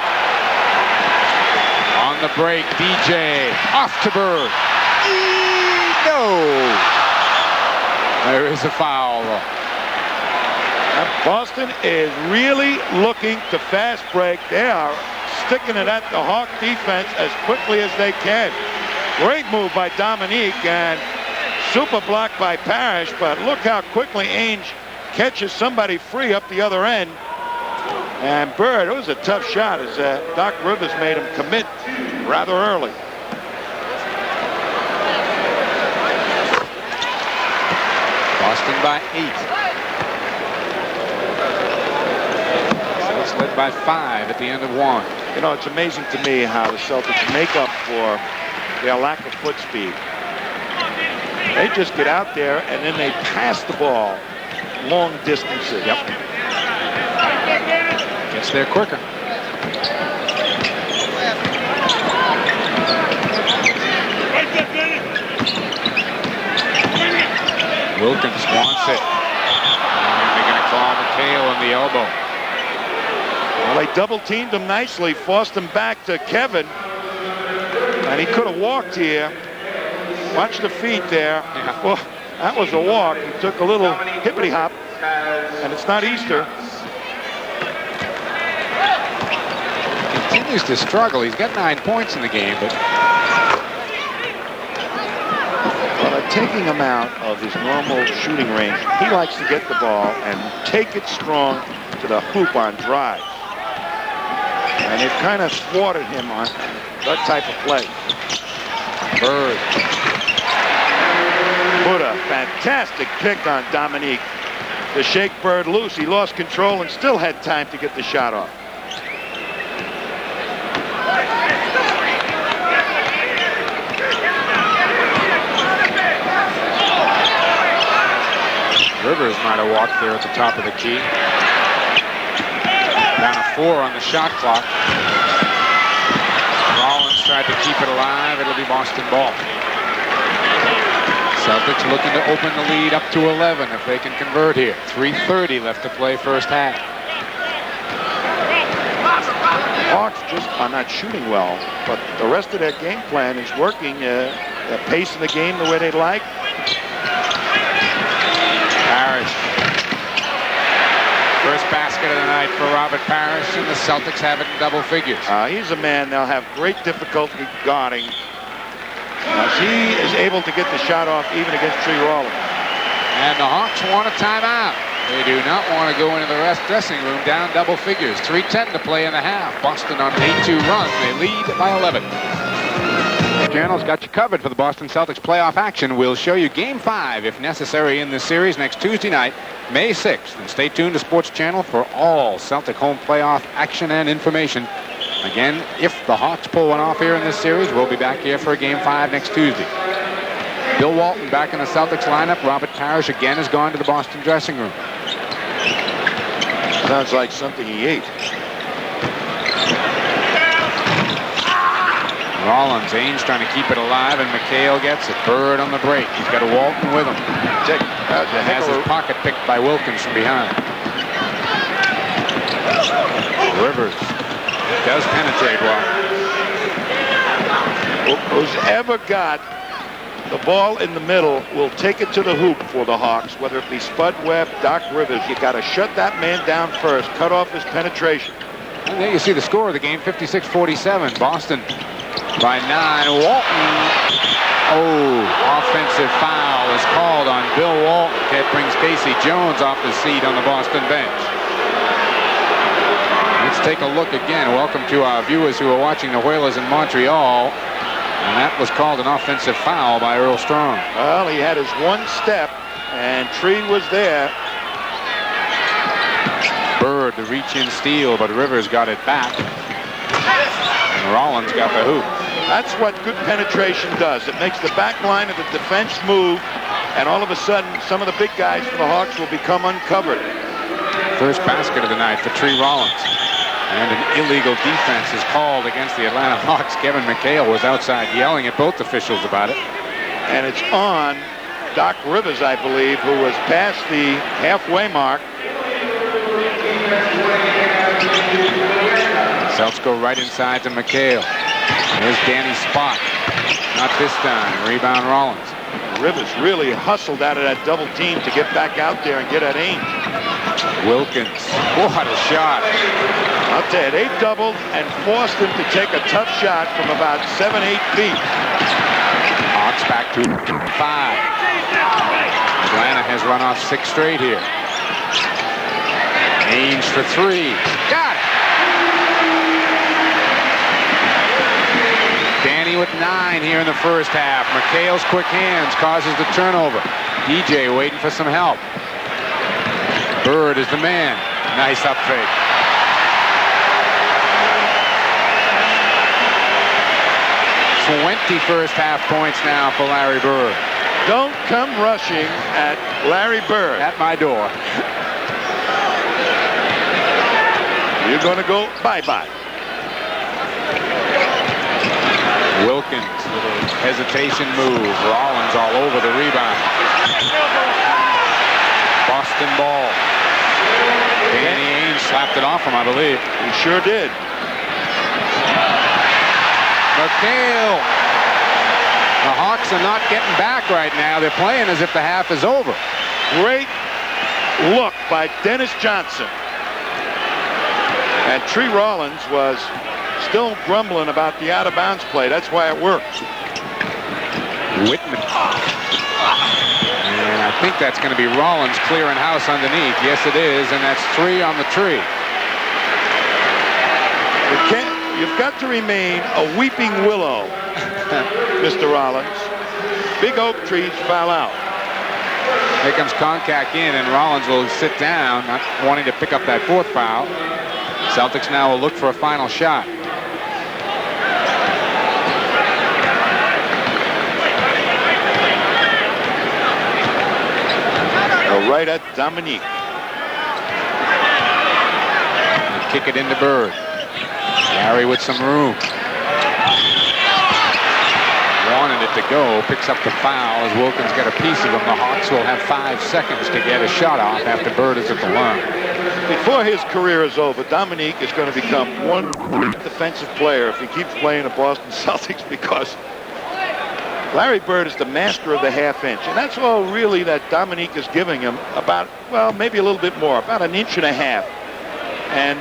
On the break, DJ off to Bird. No. There is a foul. Boston is really looking to fast break. They are sticking it at the Hawk defense as quickly as they can. Great move by Dominique and super block by Parrish, but look how quickly Ainge catches somebody free up the other end. And Bird, it was a tough shot as Doc Rivers made him commit rather early. Boston by 8. Celtics led by 5 at the end of 1. You know, it's amazing to me how the Celtics make up for their lack of foot speed. They just get out there and then they pass the ball long distances. Yep. Gets there quicker. Wilkins wants it. And they're going to call McHale on the elbow. Well, they double teamed him nicely, forced him back to Kevin. And he could have walked here. Watch the feet there. Yeah. Well, that was a walk. He took a little hippity hop. And it's not Easter. He continues to struggle. He's got 9 points in the game, but Taking him out of his normal shooting range, he likes to get the ball and take it strong to the hoop on drive. And it kind of thwarted him on that type of play. Bird. Put a fantastic pick on Dominique to shake Bird loose. He lost control and still had time to get the shot off. Rivers might have walked there at the top of the key. Down to 4 on the shot clock. Rollins tried to keep it alive. It'll be Boston ball. Celtics looking to open the lead up to 11 if they can convert here. 3:30 left to play first half. Hawks just are not shooting well, but the rest of their game plan is working. They're pacing the game the way they like. Parrish. First basket of the night for Robert Parrish, and the Celtics have it in double figures. He's a man they'll have great difficulty guarding. He is able to get the shot off even against Tree Rollins. And the Hawks want a timeout. They do not want to go into the dressing room down double figures. 3:10 to play in the half. Boston on an 8-2 run. They lead by 11. Channel's got you covered for the Boston Celtics playoff action. We'll show you Game 5, if necessary, in this series next Tuesday night, May 6th. And stay tuned to Sports Channel for all Celtic home playoff action and information. Again, if the Hawks pull one off here in this series, we'll be back here for Game 5 next Tuesday. Bill Walton back in the Celtics lineup. Robert Parrish again has gone to the Boston dressing room. Sounds like something he ate. Rollins, Ainge trying to keep it alive, and McHale gets it. Bird on the break. He's got a Walton with him. Has his pocket picked by Wilkins from behind. Rivers does penetrate well. Who's ever got the ball in the middle will take it to the hoop for the Hawks, whether it be Spud Webb, Doc Rivers. You got to shut that man down first, cut off his penetration. And there you see the score of the game, 56-47. Boston by 9. Walton. Oh, offensive foul is called on Bill Walton. That brings Casey Jones off his seat on the Boston bench. Let's take a look again. Welcome to our viewers who are watching the Whalers in Montreal. And that was called an offensive foul by Earl Strong. Well, he had his one step, and Tree was there. Bird to reach in steal, but Rivers got it back. And Rollins got the hoop. That's what good penetration does. It makes the back line of the defense move, and all of a sudden, some of the big guys for the Hawks will become uncovered. First basket of the night for Tree Rollins. And an illegal defense is called against the Atlanta Hawks. Kevin McHale was outside yelling at both officials about it. And it's on Doc Rivers, I believe, who was past the halfway mark. Celtics go right inside to McHale. There's Danny's spot. Not this time. Rebound Rollins. Rivers really hustled out of that double team to get back out there and get at Ainge. Wilkins. What a shot. I'll tell you, they doubled and forced him to take a tough shot from about 7-8 feet. Hawks back to 5. Atlanta has run off 6 straight here. Ainge for 3. Got it. Danny with 9 here in the first half. McHale's quick hands causes the turnover. DJ waiting for some help. Bird is the man. Nice up fake. First half points now for Larry Bird. Don't come rushing at Larry Bird. At my door. You're going to go bye-bye. Wilkins, little hesitation move. Rollins all over the rebound. Boston ball. Danny Ainge slapped it off him, I believe. He sure did. McHale. The Hawks are not getting back right now. They're playing as if the half is over. Great look by Dennis Johnson. And Tree Rollins was still grumbling about the out-of-bounds play. That's why it worked. Whitman. And I think that's going to be Rollins clearing house underneath. Yes, it is, and that's 3 on the tree. You've got to remain a weeping willow, Mr. Rollins. Big oak trees foul out. Here comes Koncak in, and Rollins will sit down, not wanting to pick up that 4th foul. Celtics now will look for a final shot. Right at Dominique. And kick it into Bird. Larry with some room. Wanted it to go. Picks up the foul as Wilkins got a piece of him. The Hawks will have 5 seconds to get a shot off after Bird is at the line. Before his career is over, Dominique is going to become one defensive player if he keeps playing the Boston Celtics, because Larry Bird is the master of the half-inch, and that's all really that Dominique is giving him, about, well, maybe a little bit more, about 1.5 inches. And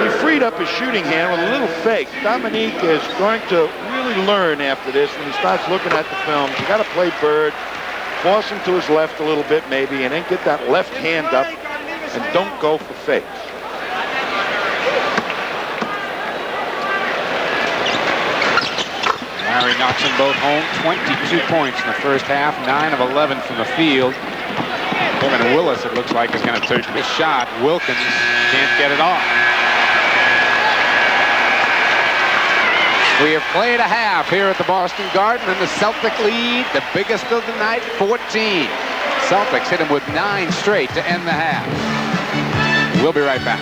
he freed up his shooting hand with a little fake. Dominique is going to really learn after this when he starts looking at the films. You got to play Bird, force him to his left a little bit maybe, and then get that left hand up, and don't go for fakes. Larry knocks them both home. 22 points in the first half, 9 of 11 from the field. Kevin Willis, it looks like, is going to take this shot. Wilkins can't get it off. We have played a half here at the Boston Garden, and the Celtic lead, the biggest of the night, 14. Celtics hit him with 9 straight to end the half. We'll be right back.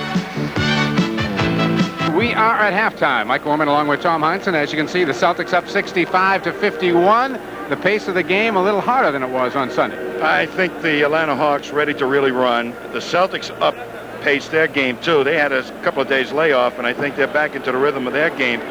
We are at halftime. Mike Gorman along with Tom Heinsohn. As you can see, the Celtics up 65-51. The pace of the game a little harder than it was on Sunday. I think the Atlanta Hawks ready to really run. The Celtics up-paced their game, too. They had a couple of days layoff, and I think they're back into the rhythm of their game.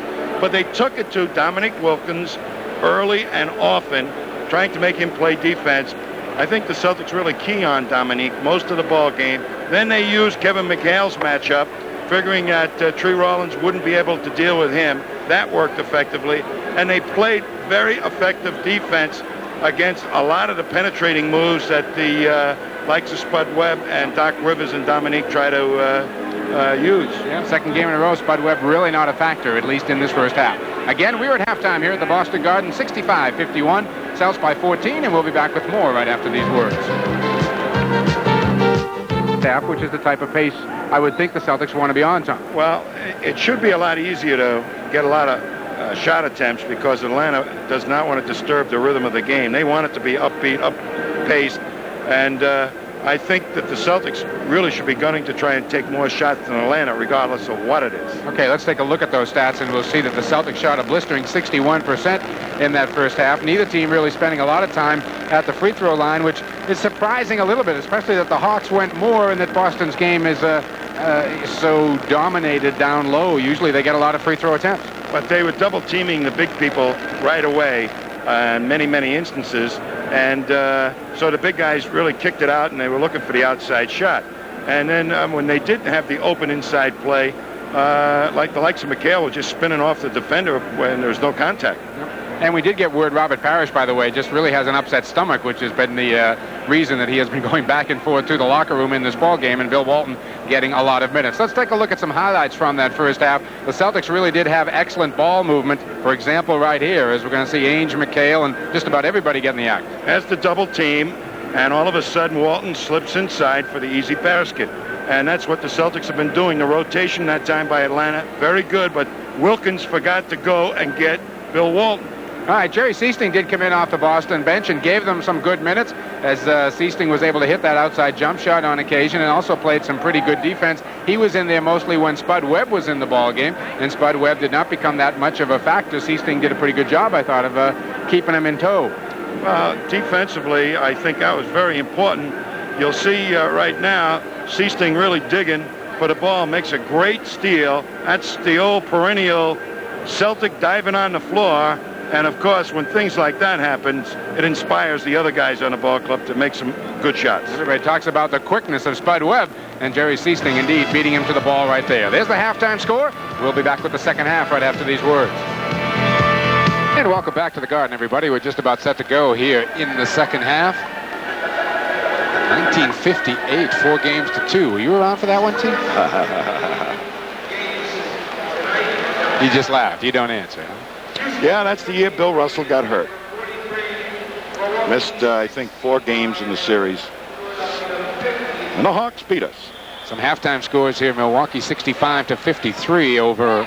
But they took it to Dominique Wilkins early and often, trying to make him play defense. I think the Celtics really key on Dominique most of the ball game. Then they used Kevin McHale's matchup, figuring that Tree Rollins wouldn't be able to deal with him. That worked effectively. And they played very effective defense against a lot of the penetrating moves that the likes of Spud Webb and Doc Rivers and Dominique try to use. Yeah, second game in a row, Spud Webb really not a factor, at least in this first half. Again, we're at halftime here at the Boston Garden, 65-51. Celtics by 14, and we'll be back with more right after these words. Which is the type of pace I would think the Celtics want to be on, Tom. Well, it should be a lot easier to get a lot of shot attempts, because Atlanta does not want to disturb the rhythm of the game. They want it to be upbeat, up-paced, and I think that the Celtics really should be gunning to try and take more shots than Atlanta, regardless of what it is. Okay, let's take a look at those stats, and we'll see that the Celtics shot a blistering 61% in that first half. Neither team really spending a lot of time at the free throw line, which is surprising a little bit, especially that the Hawks went more, and that Boston's game is so dominated down low. Usually they get a lot of free throw attempts. But they were double teaming the big people right away in many, many instances. And so the big guys really kicked it out, and they were looking for the outside shot. And then when they didn't have the open inside play, like the likes of McHale were just spinning off the defender when there was no contact. And we did get word Robert Parrish, by the way, just really has an upset stomach, which has been the reason that he has been going back and forth through the locker room in this ball game, and Bill Walton getting a lot of minutes. Let's take a look at some highlights from that first half. The Celtics really did have excellent ball movement. For example, right here, as we're going to see Ainge, McHale, and just about everybody getting the act. As the double team, and all of a sudden Walton slips inside for the easy basket. And that's what the Celtics have been doing. The rotation that time by Atlanta, very good, but Wilkins forgot to go and get Bill Walton. All right, Jerry Seasting did come in off the Boston bench and gave them some good minutes, as Seasting was able to hit that outside jump shot on occasion and also played some pretty good defense. He was in there mostly when Spud Webb was in the ball game, and Spud Webb did not become that much of a factor. Seasting did a pretty good job, I thought, of keeping him in tow. Defensively, I think that was very important. You'll see right now, Seasting really digging for the ball, makes a great steal. That's the old perennial Celtic diving on the floor. And, of course, when things like that happens, it inspires the other guys on the ball club to make some good shots. Everybody talks about the quickness of Spud Webb, and Jerry Seasting, indeed, beating him to the ball right there. There's the halftime score. We'll be back with the second half right after these words. And welcome back to the Garden, everybody. We're just about set to go here in the second half. 1958, 4 games to 2. Were you around for that one, T? You just laughed. You don't answer, huh? Yeah, that's the year Bill Russell got hurt. Missed, I think, 4 games in the series. And the Hawks beat us. Some halftime scores here. Milwaukee 65-53 over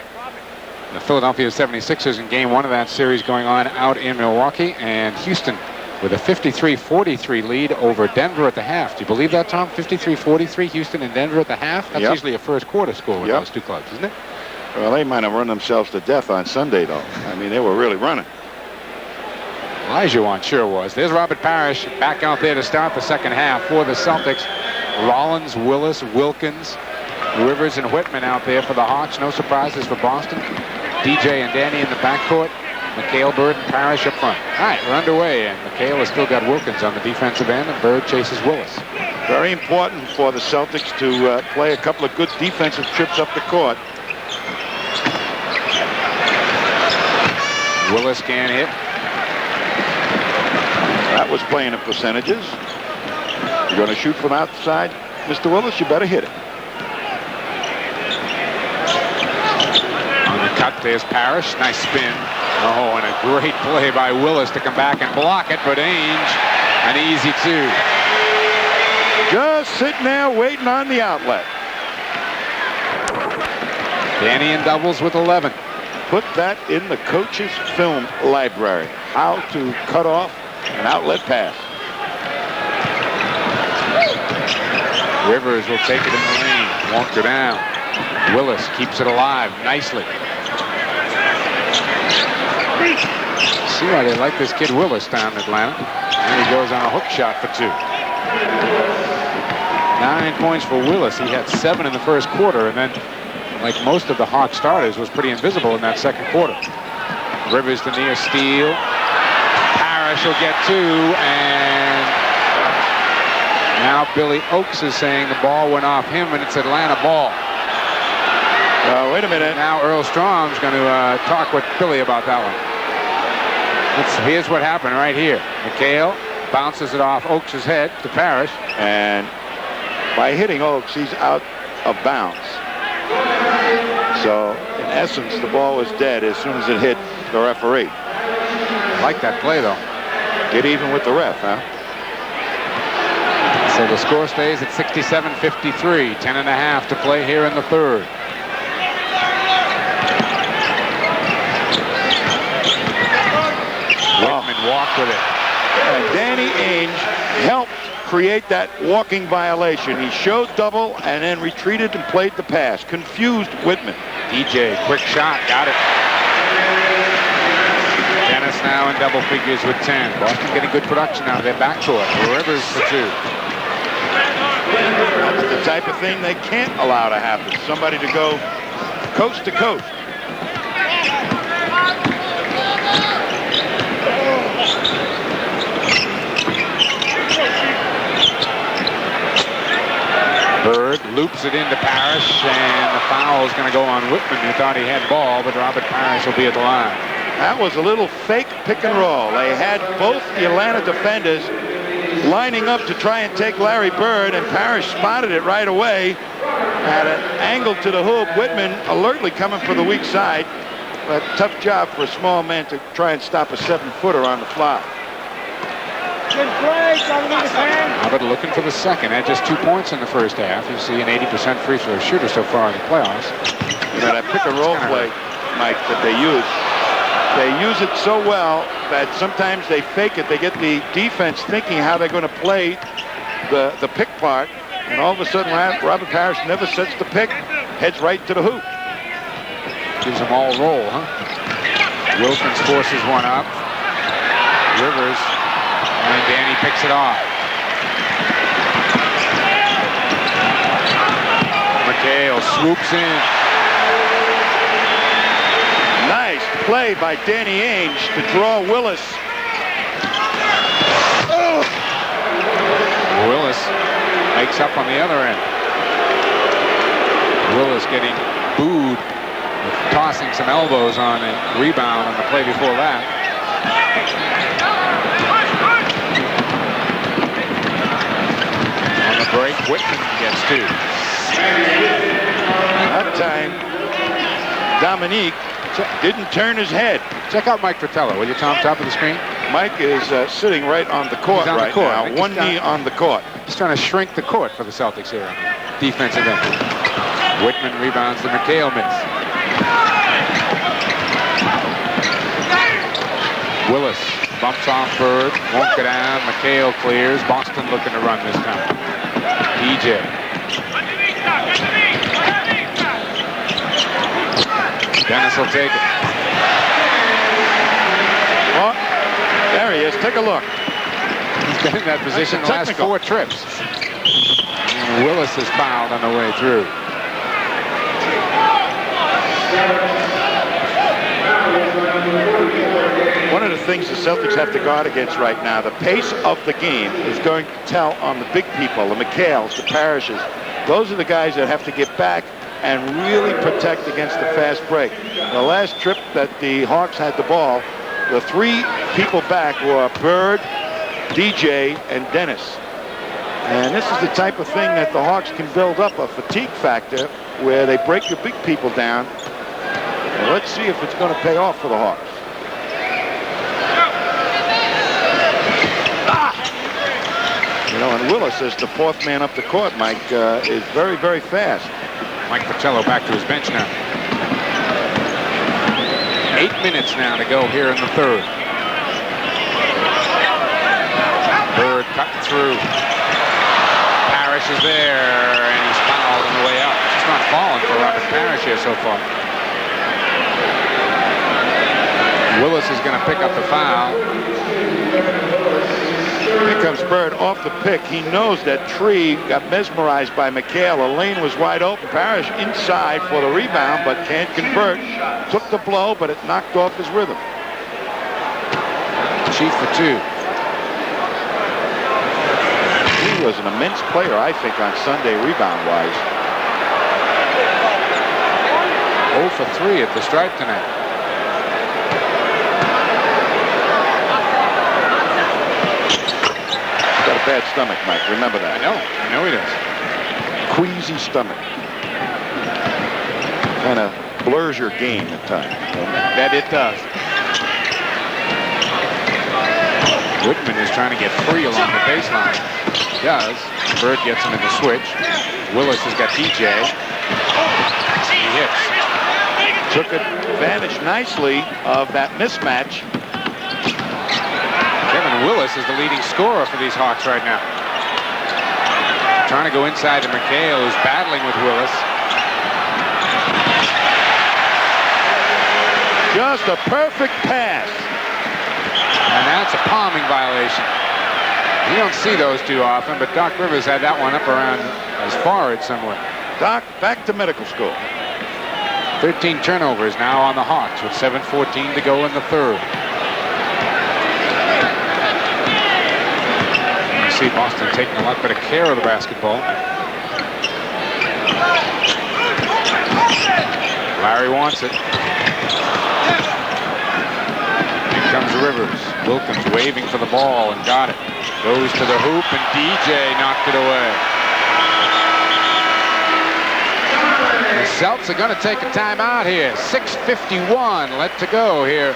the Philadelphia 76ers in game 1 of that series going on out in Milwaukee. And Houston with a 53-43 lead over Denver at the half. Do you believe that, Tom? 53-43, Houston and Denver at the half? That's usually a first quarter score with those two clubs, isn't it? Well, they might have run themselves to death on Sunday, though. I mean, they were really running. Olajuwon sure was. There's Robert Parrish back out there to start the second half for the Celtics. Rollins, Willis, Wilkins, Rivers, and Whitman out there for the Hawks. No surprises for Boston. DJ and Danny in the backcourt. McHale, Bird, and Parrish up front. All right, we're underway, and McHale has still got Wilkins on the defensive end, and Bird chases Willis. Very important for the Celtics to play a couple of good defensive trips up the court. Willis can't hit. That was playing in percentages. You're going to shoot from outside, Mr. Willis, you better hit it. On the cut, there's Parrish. Nice spin. Oh, and a great play by Willis to come back and block it, but Ainge, an easy 2. Just sitting there waiting on the outlet. Danny in doubles with 11. Put that in the coach's film library. How to cut off an outlet pass. Rivers will take it in the lane. Won't go down. Willis keeps it alive nicely. See why they like this kid Willis down in Atlanta. And he goes on a hook shot for 2. 9 points for Willis. He had 7 in the first quarter, and then, like most of the Hawks starters, was pretty invisible in that second quarter. Rivers the near steal. Parrish will get 2, and now Billy Oakes is saying the ball went off him, and it's Atlanta ball. Wait a minute. Now Earl Strom's going to talk with Billy about that one. Here's what happened right here. McHale bounces it off Oakes' head to Parrish. And by hitting Oakes, he's out of bounds. So, in essence, the ball was dead as soon as it hit the referee. I like that play, though. Get even with the ref, huh? So the score stays at 67-53. 10.5 to play here in the third. Whitman walked with it. And Danny Ainge helped create that walking violation. He showed double and then retreated and played the pass. Confused Whitman. DJ, quick shot, got it. Dennis now in double figures with 10. Boston getting good production out of their backcourt. Rivers for 2. That's the type of thing they can't allow to happen. Somebody to go coast to coast. Bird loops it into Parrish, and the foul is going to go on Whitman, who thought he had ball, but Robert Parrish will be at the line. That was a little fake pick and roll. They had both the Atlanta defenders lining up to try and take Larry Bird, and Parrish spotted it right away at an angle to the hoop. Whitman alertly coming for the weak side, but tough job for a small man to try and stop a 7-footer on the fly. But looking for the second. Had just 2 points in the first half. You see an 80% free throw shooter so far in the playoffs. You know, that pick and roll play, Mike, that they use it so well that sometimes they fake it. They get the defense thinking how they're going to play the pick part, and all of a sudden Robert Parrish never sets the pick, heads right to the hoop. Gives them all roll, huh? Wilkins forces one up. Rivers, and Danny picks it off. McHale swoops in. Nice play by Danny Ainge to draw Willis. Oh. Willis makes up on the other end. Willis getting booed, tossing some elbows on a rebound on the play before that. On the break, Whitman gets 2. That time, Dominique didn't turn his head. Check out Mike Fratello, will you, Tom, top of the screen? Mike is sitting right on the court right now, one knee on the court. He's trying to shrink the court for the Celtics here. Defensive end. Whitman rebounds the McHale miss. Willis bumps off Bird, won't go down. McHale clears. Boston looking to run this time. DJ. Dennis will take it. Oh, there he is. Take a look. He's been in that position the last 4 trips. And Willis is fouled on the way through. One of the things the Celtics have to guard against right now, the pace of the game is going to tell on the big people, the McHales, the Parishes. Those are the guys that have to get back and really protect against the fast break. The last trip that the Hawks had the ball, the 3 people back were Bird, DJ, and Dennis. And this is the type of thing that the Hawks can build up, a fatigue factor where they break your big people down. And let's see if it's going to pay off for the Hawks. You know, and Willis, as the 4th man up the court, Mike, is very, very fast. Mike Fratello back to his bench now. 8 minutes now to go here in the 3rd. Bird cutting through. Parrish is there, and he's fouled on the way up. It's not falling for Robert Parrish here so far. Willis is going to pick up the foul. Here comes Bird off the pick. He knows that Tree got mesmerized by McHale. The lane was wide open. Parrish inside for the rebound, but can't convert. Took the blow, but it knocked off his rhythm. Chief for 2. He was an immense player, I think, on Sunday rebound-wise. 0 for 3 at the stripe tonight. Got a bad stomach, Mike. Remember that. I know he does. Queasy stomach. Kind of blurs your game at times. That it does. Whitman is trying to get free along the baseline. He does. Bird gets him in the switch. Willis has got DJ. He hits. Took advantage nicely of that mismatch. Kevin Willis is the leading scorer for these Hawks right now. Trying to go inside to McHale, who's battling with Willis. Just a perfect pass. And that's a palming violation. You don't see those too often, but Doc Rivers had that one up around his forehead somewhere. Doc, back to medical school. 13 turnovers now on the Hawks with 7:14 to go in the 3rd. You see Boston taking a lot better care of the basketball. Larry wants it. Here comes Rivers. Wilkins waving for the ball and got it. Goes to the hoop, and DJ knocked it away. The Celtics are going to take a timeout here. 6:51 left to go here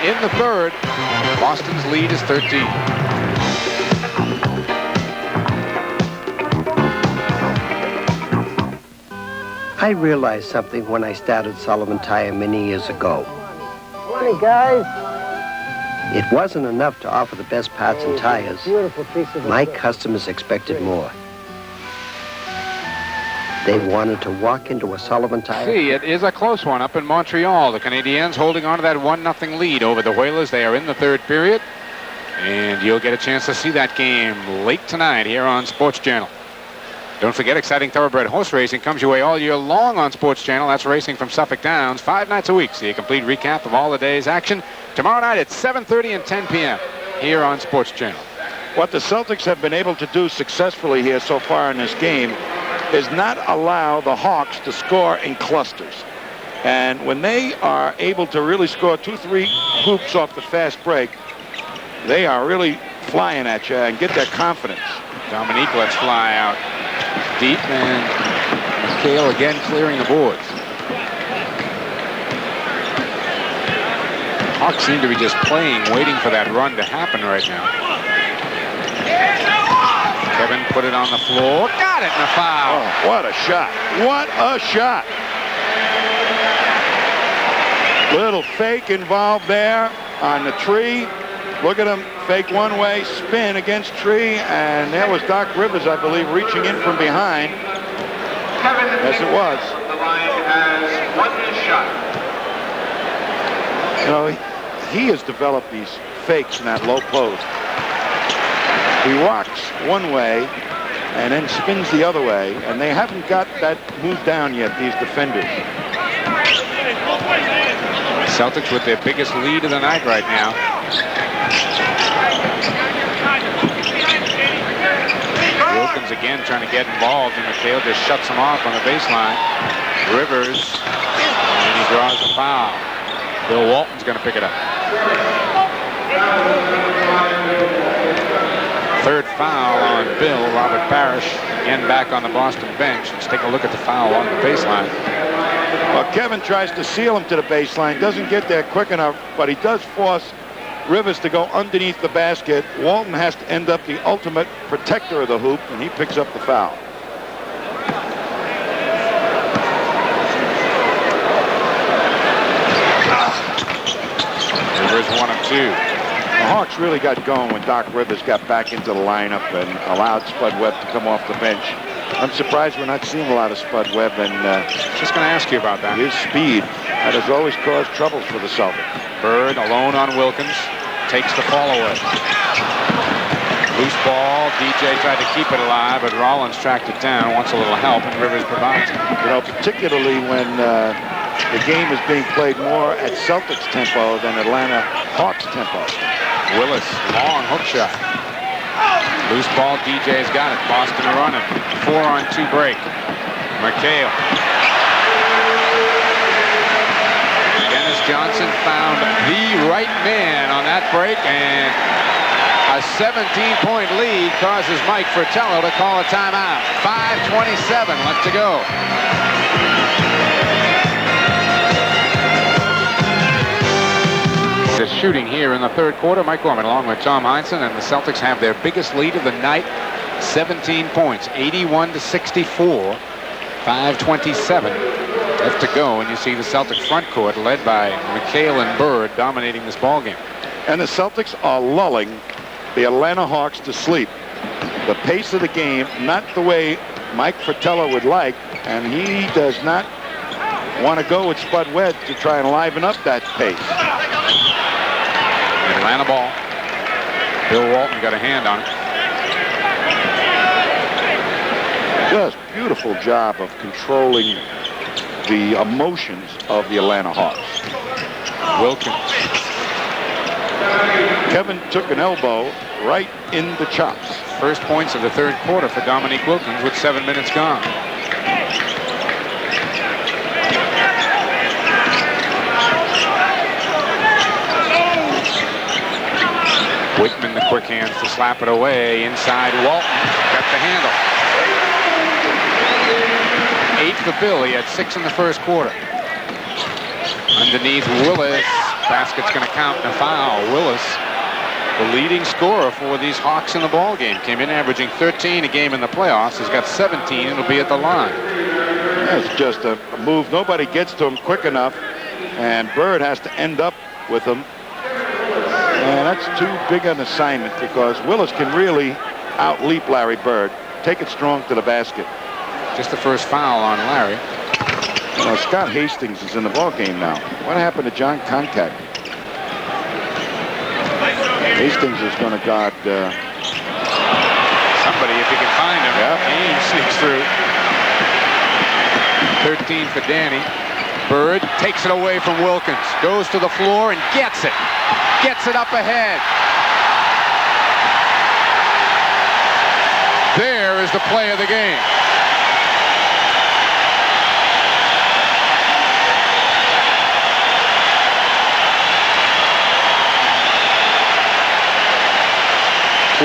in the third. Boston's lead is 13. I realized something when I started Sullivan Tire many years ago. Morning, guys. It wasn't enough to offer the best parts and tires. My customers expected more. They wanted to walk into a Sullivan Tire. See, it is a close one up in Montreal. The Canadiens holding on to that 1-0 lead over the Whalers. They are in the third period. And you'll get a chance to see that game late tonight here on Sports Channel. Don't forget, exciting thoroughbred horse racing comes your way all year long on Sports Channel. That's racing from Suffolk Downs 5 nights a week. See a complete recap of all the day's action tomorrow night at 7:30 and 10 p.m. here on Sports Channel. What the Celtics have been able to do successfully here so far in this game is not allow the Hawks to score in clusters. And when they are able to really score 2-3 hoops off the fast break, they are really flying at you and get their confidence. Dominique lets fly out deep, and McHale again clearing the boards. Hawks seem to be just playing, waiting for that run to happen right now. Kevin put it on the floor. Got it in a foul. Oh, what a shot. What a shot. Little fake involved there on the tree. Look at him. Fake one way, spin against tree, and there was Doc Rivers, I believe, reaching in from behind. Yes, it was. The line has one shot. You know, he has developed these fakes in that low post. He walks one way and then spins the other way, and they haven't got that move down yet, these defenders. Celtics with their biggest lead of the night right now. Wilkins again trying to get involved, and McHale just shuts him off on the baseline. Rivers, and he draws a foul. Bill Walton's going to pick it up. Third foul on Bill. Robert Parrish again back on the Boston bench. Let's take a look at the foul on the baseline. Well, Kevin tries to seal him to the baseline, doesn't get there quick enough, but he does force Rivers to go underneath the basket. Walton has to end up the ultimate protector of the hoop, and he picks up the foul. Rivers 1 of 2. The Hawks really got going when Doc Rivers got back into the lineup and allowed Spud Webb to come off the bench. I'm surprised we're not seeing a lot of Spud Webb, and just going to ask you about that. His speed that has always caused troubles for the Celtics. Bird alone on Wilkins, takes the fall away. Loose ball. DJ tried to keep it alive, but Rollins tracked it down. Wants a little help, and Rivers provides it. You know, particularly when the game is being played more at Celtics tempo than Atlanta Hawks tempo. Willis, long hook shot. Loose ball, DJ's got it. Boston running. 4-on-2 break. McHale. Dennis Johnson found the right man on that break, and a 17-point lead causes Mike Fratello to call a timeout. 5:27 left to go. The shooting here in the third quarter. Mike Gorman along with Tom Heinsohn, and the Celtics have their biggest lead of the night, 17 points, 81-64, 5:27 left to go, and you see the Celtic front court led by McHale and Bird dominating this ball game. And the Celtics are lulling the Atlanta Hawks to sleep. The pace of the game, not the way Mike Fratello would like, and he does not want to go with Spud Webb to try and liven up that pace. Atlanta ball. Bill Walton got a hand on it. Just beautiful job of controlling the emotions of the Atlanta Hawks. Wilkins. Kevin took an elbow right in the chops. First points of the third quarter for Dominique Wilkins with 7 minutes gone. Waitman, the quick hands to slap it away. Inside, Walton got the handle. 8 for Bill. He had 6 in the first quarter. Underneath Willis. Basket's going to count and a foul. Willis, the leading scorer for these Hawks in the ball game, came in averaging 13 a game in the playoffs. He's got 17 and will be at the line. That's just a move. Nobody gets to him quick enough, and Bird has to end up with him. And that's too big an assignment because Willis can really out-leap Larry Bird. Take it strong to the basket. Just the first foul on Larry. Scott Hastings is in the ball game now. What happened to John Contact? Hastings is going to guard somebody if he can find him. Yeah. He sneaks through. 13 for Danny. Bird takes it away from Wilkins. Goes to the floor and gets it. Gets it up ahead. There is the play of the game.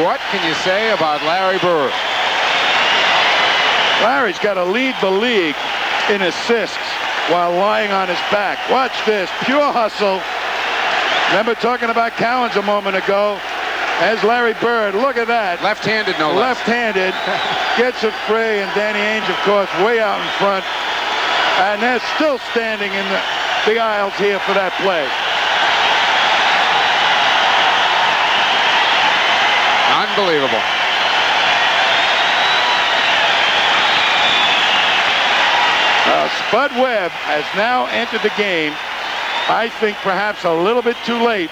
What can you say about Larry Bird? Larry's got to lead the league in assists while lying on his back. Watch this. Pure hustle. Remember talking about Cowens a moment ago. As Larry Bird, look at that. Left-handed, no less. Left-handed. Gets it free, and Danny Ainge, of course, way out in front. And they're still standing in the aisles here for that play. Unbelievable. Spud Webb has now entered the game. I think perhaps a little bit too late.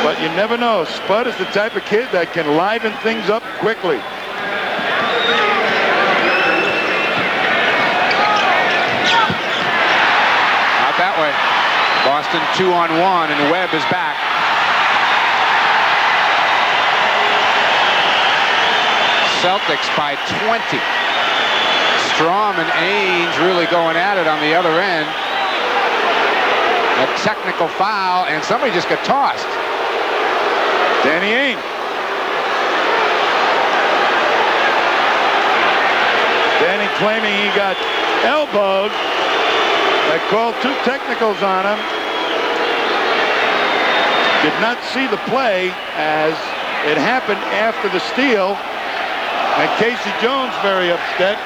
But you never know. Spud is the type of kid that can liven things up quickly. Not that way. Boston 2-on-1, and Webb is back. Celtics by 20. Strom and Ainge really going at it on the other end. A technical foul, and somebody just got tossed. Danny Ainge. Danny claiming he got elbowed. They called 2 technicals on him. Did not see the play as it happened after the steal. And Casey Jones very upset.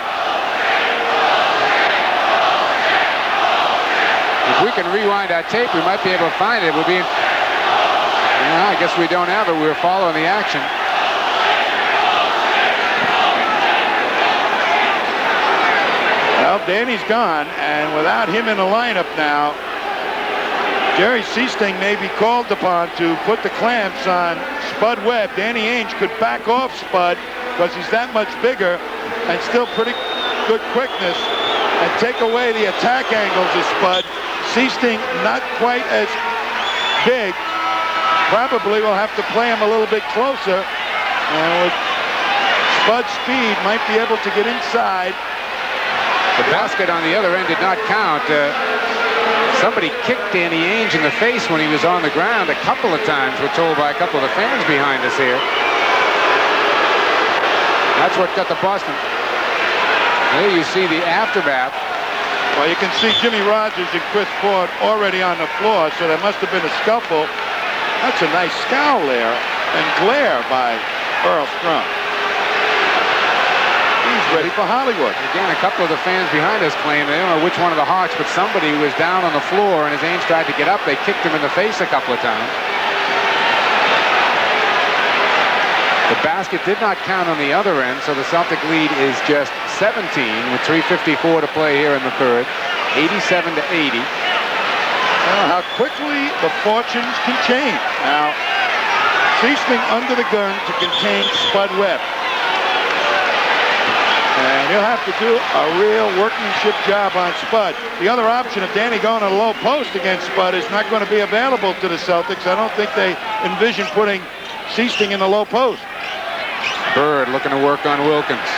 If we can rewind our tape, we might be able to find it. We'll be in... I guess we don't have it. We were following the action. Well, Danny's gone, and without him in the lineup now, Jerry Seasting may be called upon to put the clamps on Spud Webb. Danny Ainge could back off Spud because he's that much bigger and still pretty good quickness and take away the attack angles of Spud. Seasting not quite as big. Probably will have to play him a little bit closer. And with Spud's speed, might be able to get inside. The basket on the other end did not count. Somebody kicked Danny Ainge in the face when he was on the ground a couple of times, we're told by a couple of the fans behind us here. That's what got the Boston. There you see the aftermath. Well, you can see Jimmy Rogers and Chris Ford already on the floor, so there must have been a scuffle. That's a nice scowl there and glare by Earl Strom. He's ready for Hollywood. Again, a couple of the fans behind us claim they don't know which one of the Hawks, but somebody was down on the floor, and as Ainge tried to get up, they kicked him in the face a couple of times. The basket did not count on the other end, so the Celtic lead is just 17 with 3:54 to play here in the third. 87-80. How quickly the fortunes can change. Now, Seasting under the gun to contain Spud Webb. And he'll have to do a real workmanship job on Spud. The other option of Danny going to the low post against Spud is not going to be available to the Celtics. I don't think they envision putting Seasting in the low post. Bird looking to work on Wilkins.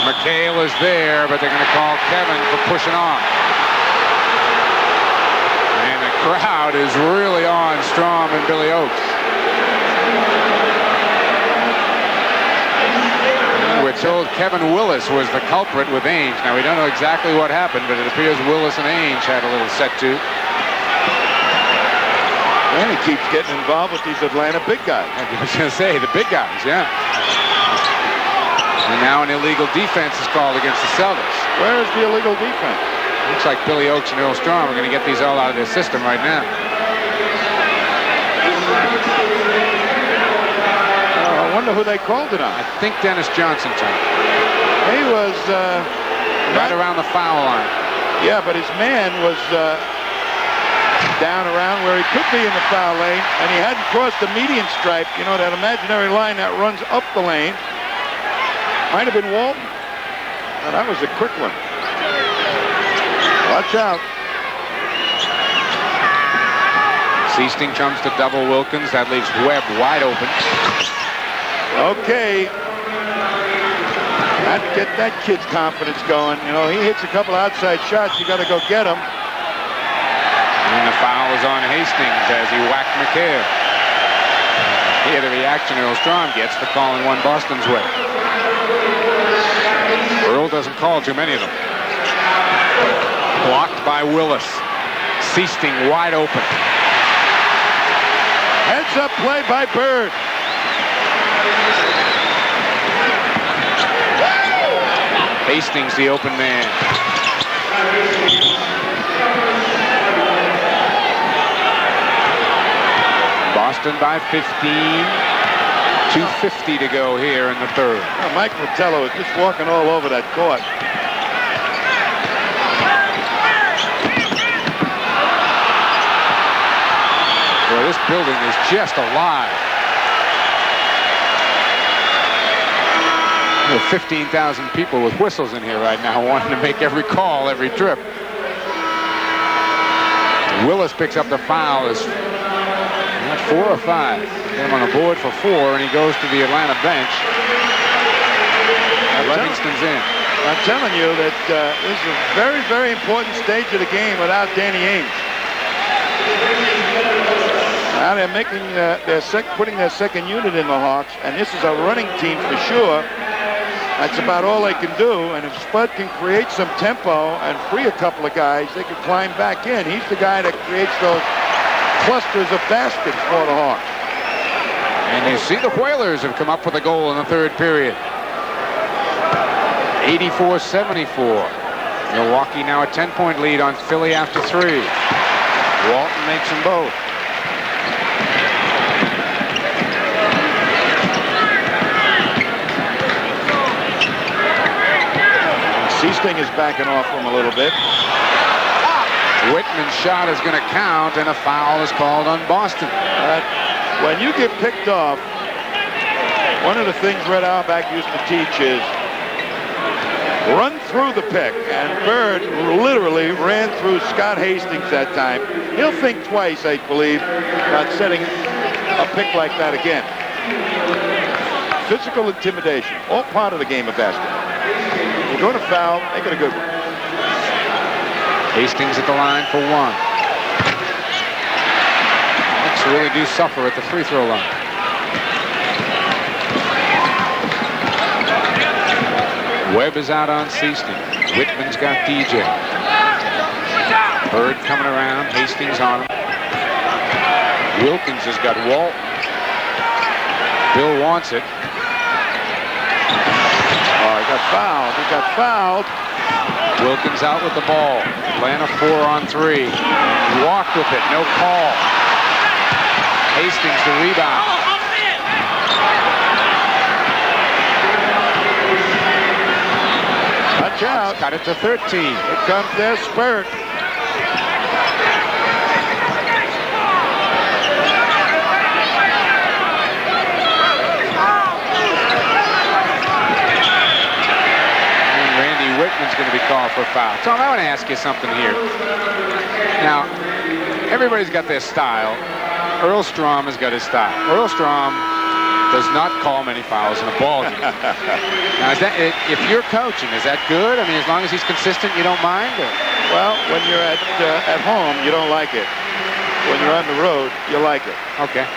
McHale is there, but they're going to call Kevin for pushing off. And a crowd is really on Strom and Billy Oakes. We're told Kevin Willis was the culprit with Ainge. Now, we don't know exactly what happened, but it appears Willis and Ainge had a little set-to. And he keeps getting involved with these Atlanta big guys. I was going to say, the big guys, yeah. And now an illegal defense is called against the Celtics. Where is the illegal defense? Looks like Billy Oakes and Earl Strom are going to get these all out of their system right now. I wonder who they called it on. I think Dennis Johnson, Tom. He was right around the foul line. Yeah, but his man was down around where he could be in the foul lane, and he hadn't crossed the median stripe. You know, that imaginary line that runs up the lane. Might have been Walton. Oh, that was a quick one. Watch out. Seasting comes to double Wilkins. That leaves Webb wide open. Okay. That get that kid's confidence going. You know, he hits a couple outside shots. You got to go get him. And the foul is on Hastings as he whacked McHale. Here the reaction Earl Strom gets for calling one Boston's way. Earl doesn't call too many of them. Blocked by Willis. Seasting wide open. Heads up play by Bird. Hastings the open man. Boston by 15. 2:50 to go here in the third. Oh, Mike Fratello is just walking all over that court. Well, this building is just alive. There are 15,000 people with whistles in here right now wanting to make every call, every trip. Willis picks up the foul. Is 4 or 5. Get him on the board for 4, and he goes to the Atlanta bench. Livingston's in. I'm telling you that this is a very, very important stage of the game without Danny Ainge. Now they're making putting their second unit in the Hawks, and this is a running team for sure. That's about all they can do, and if Spud can create some tempo and free a couple of guys, they can climb back in. He's the guy that creates those clusters of baskets for the Hawks. And you see the Whalers have come up with a goal in the third period. 84-74. Milwaukee now a 10-point lead on Philly after 3. Walton makes them both. Seasting is backing off him a little bit. Whitman's shot is going to count, and a foul is called on Boston. When you get picked off, one of the things Red Auerbach used to teach is run through the pick, and Bird literally ran through Scott Hastings that time. He'll think twice, I believe, about setting a pick like that again. Physical intimidation, all part of the game of basketball. You're going to foul, make it a good one. Hastings at the line for 1. Knicks really do suffer at the free throw line. Webb is out on Seasting. Whitman's got DJ. Bird coming around. Hastings on him. Wilkins has got Walton. Bill wants it. Oh, he got fouled. He got fouled. Wilkins out with the ball. Atlanta 4 on 3. Walked with it. No call. Hastings the rebound. Watch out. Cut it to 13. Here comes their spurt. Whitman's going to be called for a foul. Tom, I want to ask you something here. Now, everybody's got their style. Earl Strom has got his style. Earl Strom does not call many fouls in a ball game. Now, is that, if you're coaching, is that good? I mean, as long as he's consistent, you don't mind? Or? Well, when you're at home, you don't like it. when you're on the road, you like it. Okay.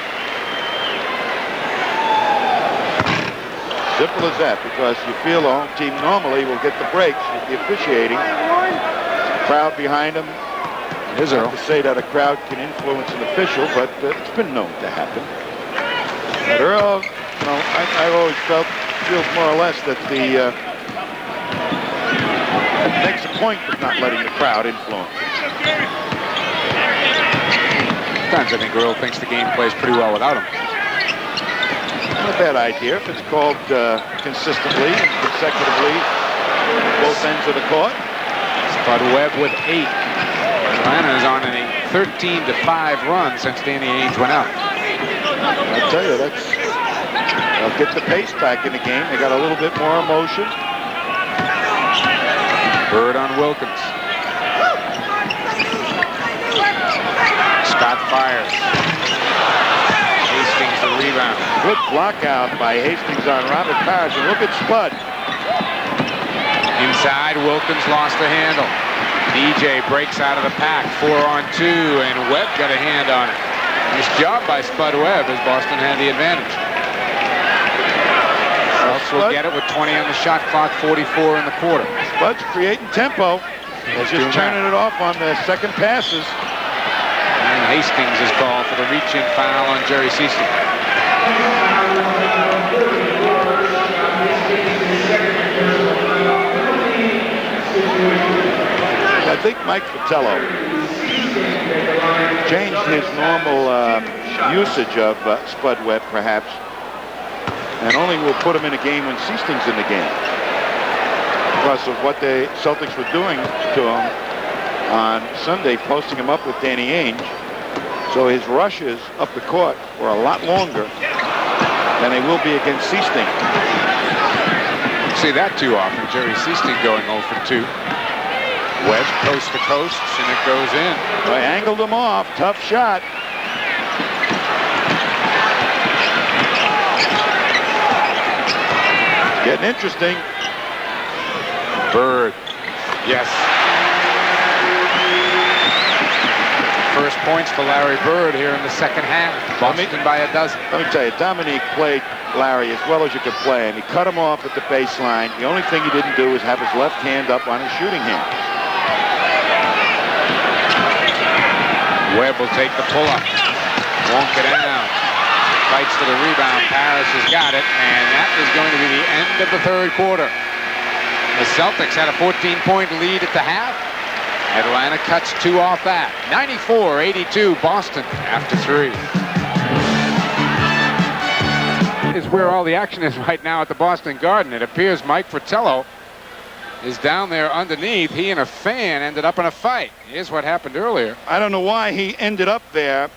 Simple as that, because you feel the home team normally will get the breaks with the officiating. Crowd behind them. Here's Not Earl. to say that a crowd can influence an official, but it's been known to happen. But Earl, you know, I've always feels more or less that the makes a point of not letting the crowd influence. Sometimes I think Earl thinks the game plays pretty well without him. Not a bad idea if it's called consistently and consecutively both ends of the court. Spud Webb with 8. Atlanta is on a 13-5 run since Danny Ainge went out. I tell you, they'll get the pace back in the game. They got a little bit more emotion. Bird on Wilkins. Scott fires. Hastings the rebound. Good block out by Hastings on Robert Parrish. And look at Spud. Inside, Wilkins lost the handle. DJ breaks out of the pack. 4-on-2, and Webb got a hand on it. Nice job by Spud Webb as Boston had the advantage. Celtics will get it with 20 on the shot clock, 44 in the quarter. Spud's creating tempo. He's just turning it off on the second passes. And Hastings is called for the reach-in foul on Jerry Seaston. I think Mike Fratello changed his normal usage of Spud Webb, perhaps, and only will put him in a game when Seaston's in the game because of what the Celtics were doing to him on Sunday, posting him up with Danny Ainge. So his rushes up the court were a lot longer than they will be against Seaston. Don't see that too often. Jerry Seaston going 0 for 2. Webb coast to coast, and it goes in. Well, I angled him off. Tough shot. Getting interesting. Bird. Yes. First points for Larry Bird here in the second half. Boston by a dozen. Let me tell you, Dominique played Larry as well as you could play him. He cut him off at the baseline. The only thing he didn't do was have his left hand up on his shooting hand. Webb will take the pull-up. Won't get down. Fights for the rebound. Parrish has got it, and that is going to be the end of the third quarter. The Celtics had a 14-point lead at the half. Atlanta cuts 2 off that. 94-82 Boston after 3. Is where all the action is right now at the Boston Garden. It appears Mike Fratello is down there underneath. He and a fan ended up in a fight. Here's what happened earlier. I don't know why he ended up there.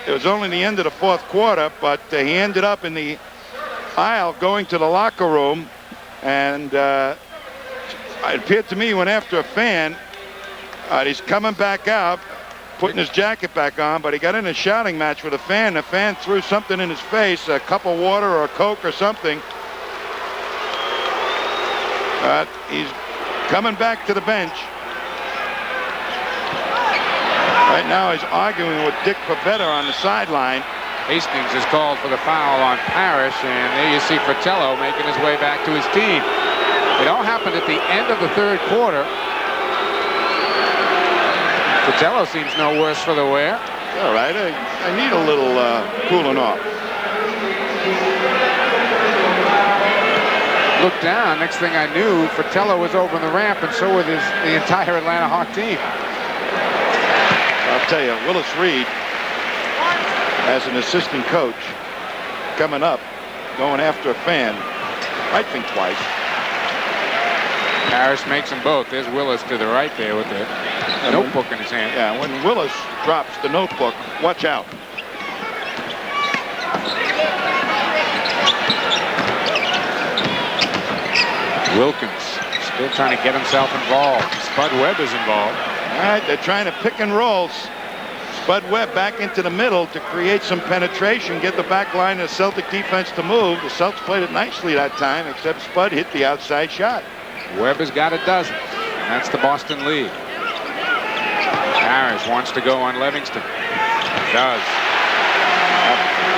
It was only the end of the fourth quarter, but he ended up in the aisle going to the locker room, and it appeared to me he went after a fan. He's coming back out, putting his jacket back on, but he got in a shouting match with a fan. The fan threw something in his face, a cup of water or a Coke or something. He's coming back to the bench. Right now he's arguing with Dick Pavetta on the sideline. Hastings is called for the foul on Parrish, and there you see Fratello making his way back to his team. It all happened at the end of the third quarter. Fratello seems no worse for the wear. All right, I need a little cooling off. Looked down, next thing I knew, Fratello was over the ramp, and so was the entire Atlanta Hawk team. I'll tell you, Willis Reed, as an assistant coach, coming up, going after a fan, might think twice. Parrish makes them both. There's Willis to the right there with the notebook in his hand. Yeah, when Willis drops the notebook, watch out. Wilkins still trying to get himself involved. Spud Webb is involved. All right, they're trying to pick and rolls. Spud Webb back into the middle to create some penetration, get the back line of the Celtic defense to move. The Celtics played it nicely that time, except Spud hit the outside shot. Webb has got a dozen. And that's the Boston lead. Parrish wants to go on Livingston. Does.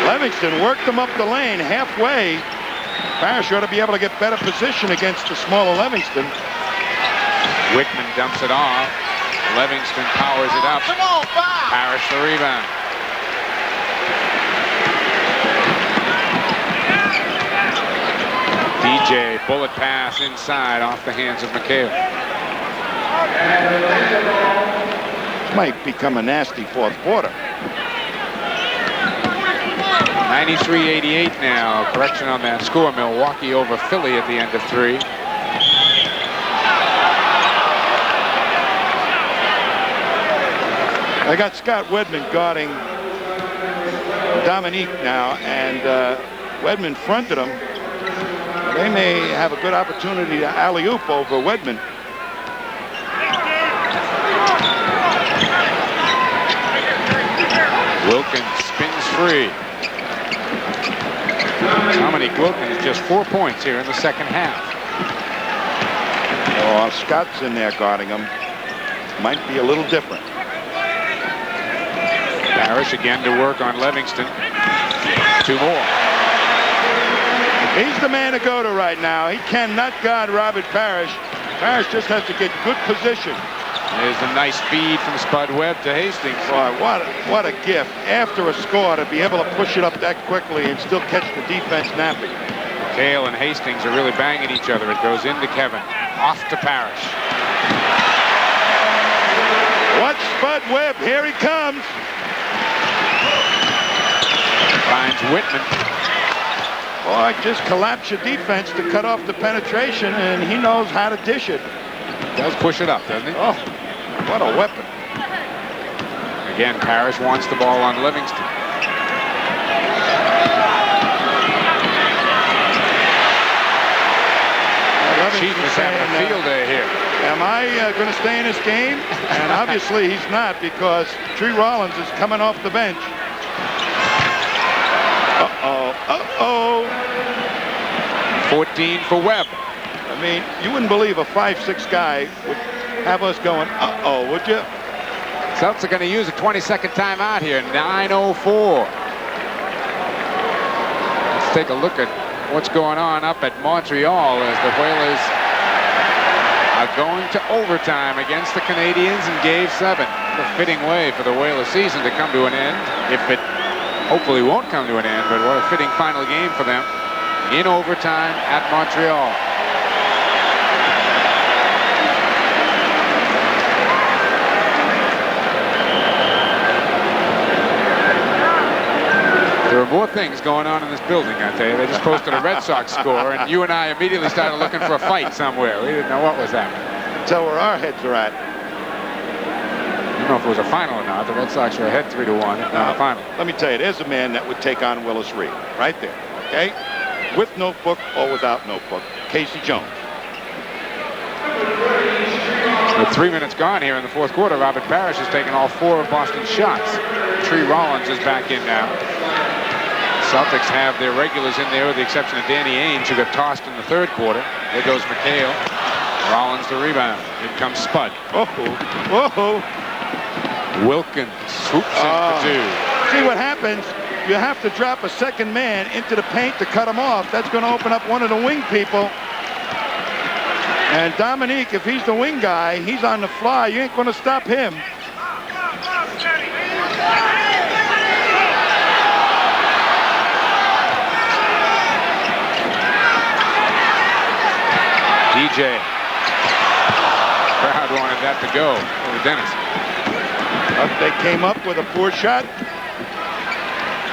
Livingston worked him up the lane halfway. Parrish ought to be able to get better position against the smaller Livingston. Whitman dumps it off. Livingston powers it up. Parrish the rebound. DJ, bullet pass inside off the hands of McHale. Might become a nasty fourth quarter. 93-88 now. Correction on that score. Milwaukee over Philly at the end of 3. I got Scott Wedman guarding Dominique now, and Wedman fronted him. They may have a good opportunity to alley-oop over Wedman. Wilkins spins free. Dominique Wilkins just 4 points here in the second half. Oh, Scott's in there guarding him. Might be a little different. Parrish again to work on Livingston. 2 more. He's the man to go to right now. He cannot guard Robert Parrish. Parrish just has to get good position. There's a nice feed from Spud Webb to Hastings. Boy, what a gift. After a score, to be able to push it up that quickly and still catch the defense napping. Cale and Hastings are really banging each other. It goes into Kevin. Off to Parrish. Watch Spud Webb. Here he comes. Finds Whitman. Boy, just collapse your defense to cut off the penetration, and he knows how to dish it. Does push it up, doesn't he? Oh, what a weapon. Again, Parrish wants the ball on Livingston. Chief is having a field day here. Am I going to stay in this game? And obviously he's not, because Tree Rollins is coming off the bench. Uh-oh. Uh-oh. 14 for Webb. I mean, you wouldn't believe a 5'6" guy would have us going, uh-oh, would you? Celtics are going to use a 20-second timeout here. 9:04. Let's take a look at what's going on up at Montreal as the Whalers are going to overtime against the Canadiens in Game 7. A fitting way for the Whalers season to come to an end. If it hopefully won't come to an end, but what a fitting final game for them in overtime at Montreal. There are more things going on in this building, I tell you. They just posted a Red Sox score, and you and I immediately started looking for a fight somewhere. We didn't know what was happening. Tell where our heads are at. I don't know if it was a final or not. The Red Sox are ahead 3-1 in the final. Let me tell you, there's a man that would take on Willis Reed right there, okay? With notebook or without notebook, Casey Jones. With 3 minutes gone here in the fourth quarter, Robert Parrish has taken all 4 of Boston's shots. Tree Rollins is back in now. Celtics have their regulars in there with the exception of Danny Ainge, who got tossed in the third quarter. There goes McHale. Rollins the rebound. Here comes Spud. Whoa. Wilkins swoops in for 2. See what happens? You have to drop a second man into the paint to cut him off. That's going to open up one of the wing people. And Dominique, if he's the wing guy, he's on the fly. You ain't going to stop him. DJ. Crowd wanted that to go over Dennis. But they came up with a poor shot.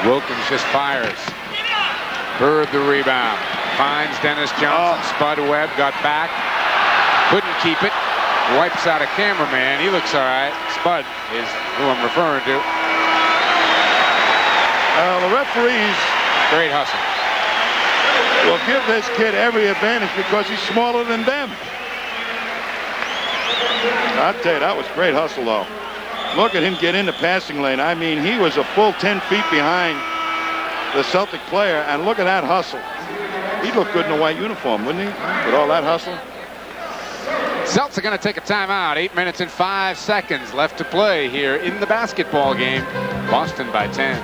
Wilkins just fires. Bird the rebound. Finds Dennis Johnson. Spud Webb got back. Couldn't keep it. Wipes out a cameraman. He looks all right. Spud is who I'm referring to. The referees. Great hustle. Will give this kid every advantage because he's smaller than them. I'll tell you, that was great hustle, though. Look at him get in the passing lane. I mean, he was a full 10 feet behind the Celtic player, and look at that hustle. He'd look good in a white uniform, wouldn't he? With all that hustle. Celtics are going to take a timeout. 8 minutes and 5 seconds left to play here in the basketball game. Boston by 10.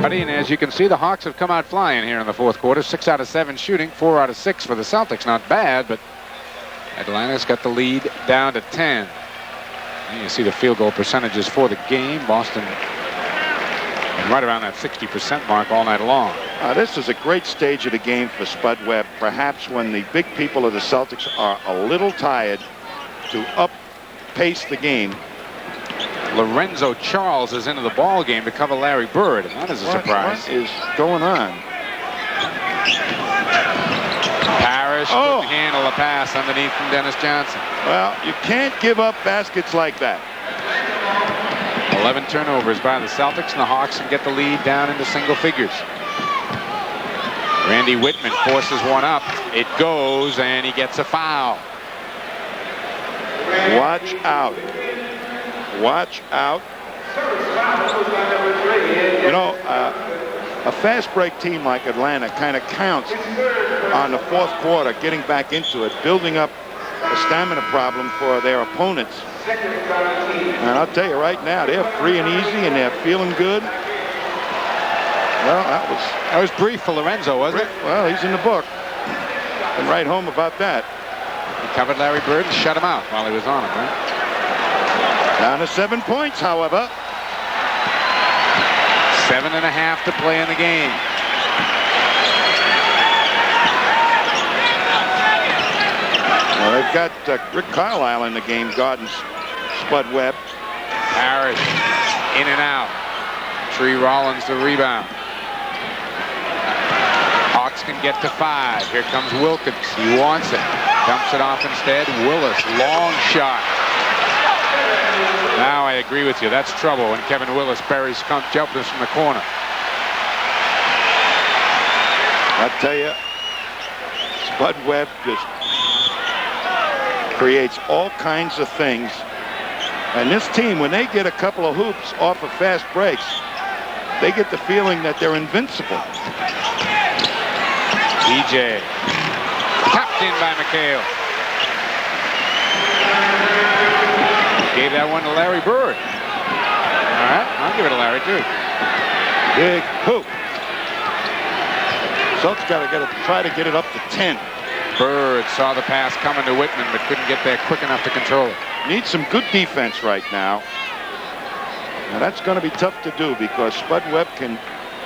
And as you can see, the Hawks have come out flying here in the fourth quarter. 6 out of 7 shooting, 4 out of 6 for the Celtics. Not bad, but Atlanta's got the lead down to 10. And you see the field goal percentages for the game. Boston right around that 60% mark all night long. This is a great stage of the game for Spud Webb. Perhaps when the big people of the Celtics are a little tired, to up-pace the game. Lorenzo Charles is into the ball game to cover Larry Bird, and that is a surprise. What is going on? Parrish couldn't handle a pass underneath from Dennis Johnson. Well, you can't give up baskets like that. 11 turnovers by the Celtics, and the Hawks can get the lead down into single figures. Randy Whitman forces one up. It goes, and he gets a foul. Watch out. Watch out. You know, a fast break team like Atlanta kind of counts on the fourth quarter, getting back into it, building up a stamina problem for their opponents. And I'll tell you right now, they're free and easy, and they're feeling good. Well, that was brief for Lorenzo, wasn't it? Well, he's in the book. And write home about that. He covered Larry Bird and shut him out while he was on him, right? Down to 7 points, however. 7.5 to play in the game. Well, they've got Rick Carlisle in the game, guarding Spud Webb. Parrish in and out. Tree Rollins the rebound. Hawks can get to 5. Here comes Wilkins. He wants it. Dumps it off instead. Willis, long shot. Now I agree with you. That's trouble when Kevin Willis buries jumpers from the corner. I tell you, Spud Webb just creates all kinds of things. And this team, when they get a couple of hoops off of fast breaks, they get the feeling that they're invincible. DJ. Tapped in by McHale. Gave that one to Larry Bird. All right, I'll give it to Larry, too. Big hoop. Celtics got to try to get it up to 10. Bird saw the pass coming to Whitman, but couldn't get there quick enough to control it. Needs some good defense right now. Now that's going to be tough to do because Spud Webb can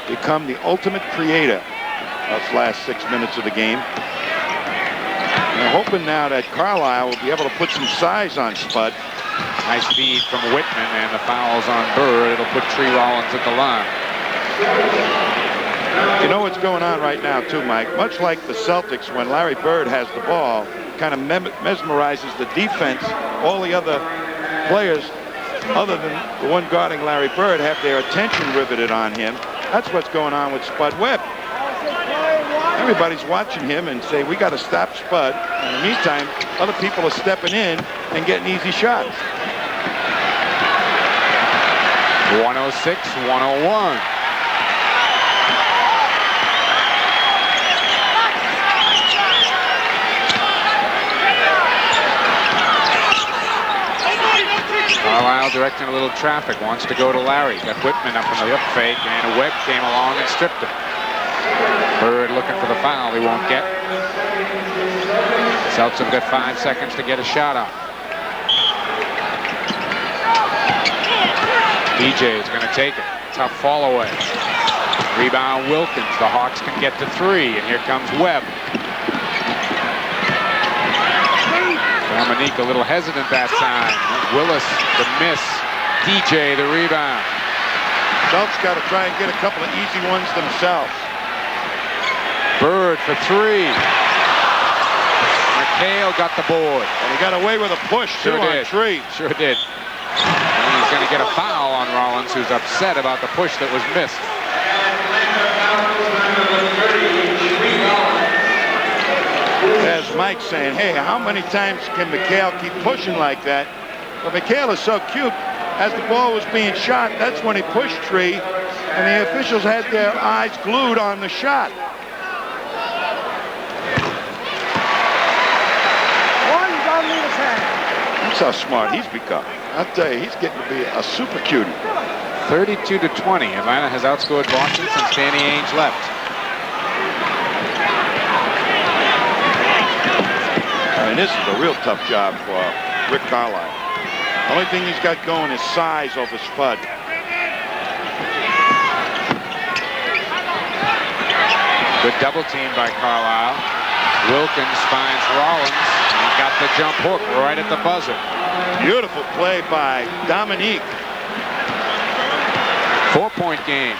become the ultimate creator of the last 6 minutes of the game. We're hoping now that Carlisle will be able to put some size on Spud. Nice feed from Whitman, and the foul's on Bird. It'll put Tree Rollins at the line. You know what's going on right now, too, Mike? Much like the Celtics, when Larry Bird has the ball, kind of mesmerizes the defense. All the other players, other than the one guarding Larry Bird, have their attention riveted on him. That's what's going on with Spud Webb. Everybody's watching him and say, we got to stop Spud. In the meantime, other people are stepping in and getting easy shots. 106-101. Carlisle directing a little traffic, wants to go to Larry. Got Whitman up in the up fake, and Webb came along and stripped him. Bird looking for the foul he won't get. Celtics have got 5 seconds to get a shot off. DJ is going to take it. Tough fall away. Rebound Wilkins. The Hawks can get to 3, and here comes Webb. Dominique a little hesitant that time. Willis the miss. DJ the rebound. Celtics got to try and get a couple of easy ones themselves. Bird for 3. McHale got the board. And he got away with a push, too, on Tree. Sure did. And he's going to get a foul on Rollins, who's upset about the push that was missed. As Mike's saying, hey, how many times can McHale keep pushing like that? But McHale is so cute. As the ball was being shot, that's when he pushed Tree, and the officials had their eyes glued on the shot. That's how smart he's become. I'll tell you, he's getting to be a super cutie. 32-20. Atlanta has outscored Boston since Danny Ainge left. I mean, this is a real tough job for Rick Carlisle. The only thing he's got going is size over Spud. Good double team by Carlisle. Wilkins finds Rollins and got the jump hook right at the buzzer. Beautiful play by Dominique. 4-point game.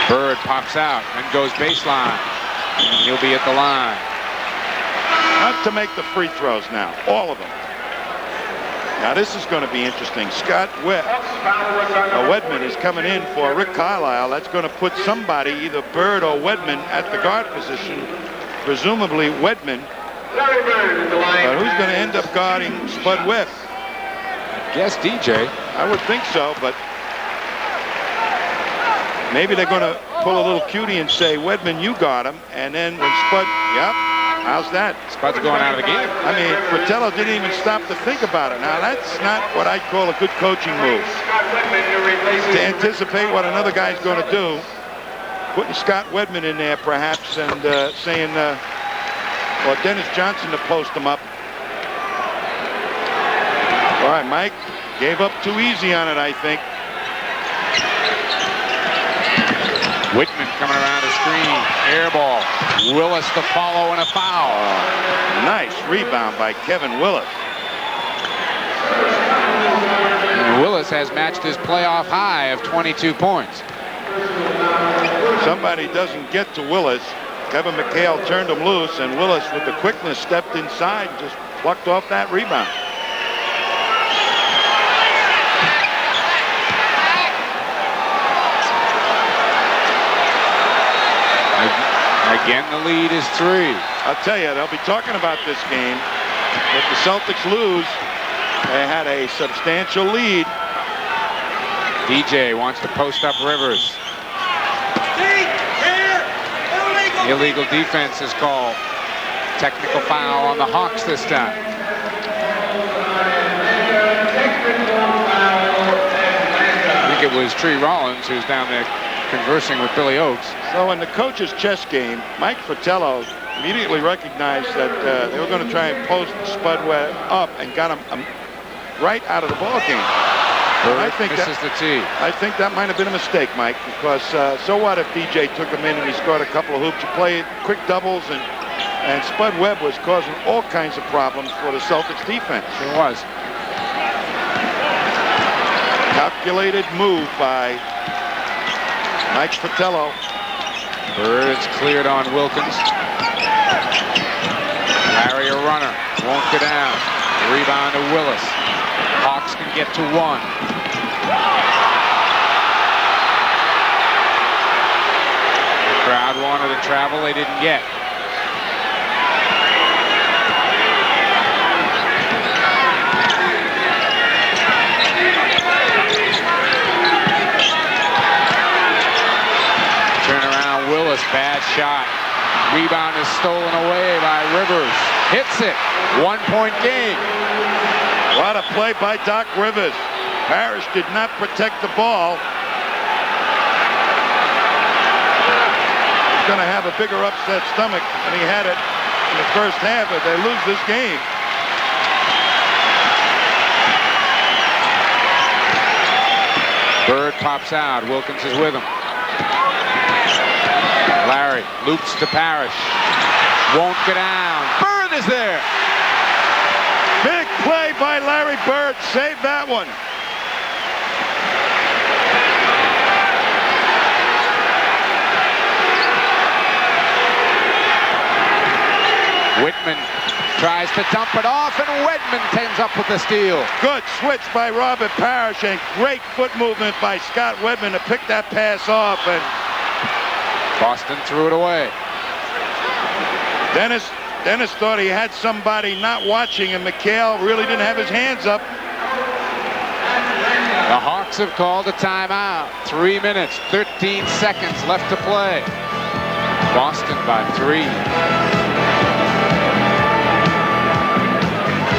Bird pops out and goes baseline. He'll be at the line. Not to make the free throws now, all of them. Now this is going to be interesting. Scott Wedman is coming in for Rick Carlisle. That's going to put somebody, either Bird or Wedman, at the guard position. Presumably Wedman. But who's going to end up guarding Spud Webb? Guess DJ. I would think so, but maybe they're going to pull a little cutie and say, Wedman, you guard him. And then when Spud, yep, how's that? Spud's going out of the game. I mean, Fratello didn't even stop to think about it. Now, that's not what I'd call a good coaching move. To anticipate what another guy's going to do, putting Scott Wedman in there perhaps and saying, or Dennis Johnson to post him up. All right, Mike gave up too easy on it, I think. Whitman coming around the screen. Air ball. Willis to follow and a foul. Nice rebound by Kevin Willis. And Willis has matched his playoff high of 22 points. Somebody doesn't get to Willis. Kevin McHale turned him loose, and Willis, with the quickness, stepped inside and just plucked off that rebound. Again, the lead is 3. I'll tell you, they'll be talking about this game. If the Celtics lose, they had a substantial lead. DJ wants to post up Rivers. Illegal defense is called. Technical foul on the Hawks this time. I think it was Tree Rollins who's down there conversing with Billy Oakes. So in the coach's chess game, Mike Fratello immediately recognized that they were going to try and post Spud Webb up and got him right out of the ball game. I think misses the tee. I think that might have been a mistake, Mike, because so what if DJ took him in and he scored a couple of hoops? You play quick doubles, and Spud Webb was causing all kinds of problems for the Celtics defense. It was. Calculated move by Mike Fratello. Bird's cleared on Wilkins. Larry a runner. Won't go down. Rebound to Willis. Hawks can get to 1. The crowd wanted to travel. They didn't get. Turnaround Willis, bad shot. Rebound is stolen away by Rivers. Hits it. 1-point game. What a play by Doc Rivers. Parrish did not protect the ball. He's going to have a bigger upset stomach than he had it in the first half if they lose this game. Bird pops out. Wilkins is with him. Larry loops to Parrish. Won't go down. Bird is there. Big play by Larry Bird. Save that one. Whitman tries to dump it off, and Wedman ends up with the steal. Good switch by Robert Parrish, and great foot movement by Scott Wedman to pick that pass off. And Boston threw it away. Dennis thought he had somebody not watching, and McHale really didn't have his hands up. The Hawks have called a timeout. 3 minutes, 13 seconds left to play. Boston by 3.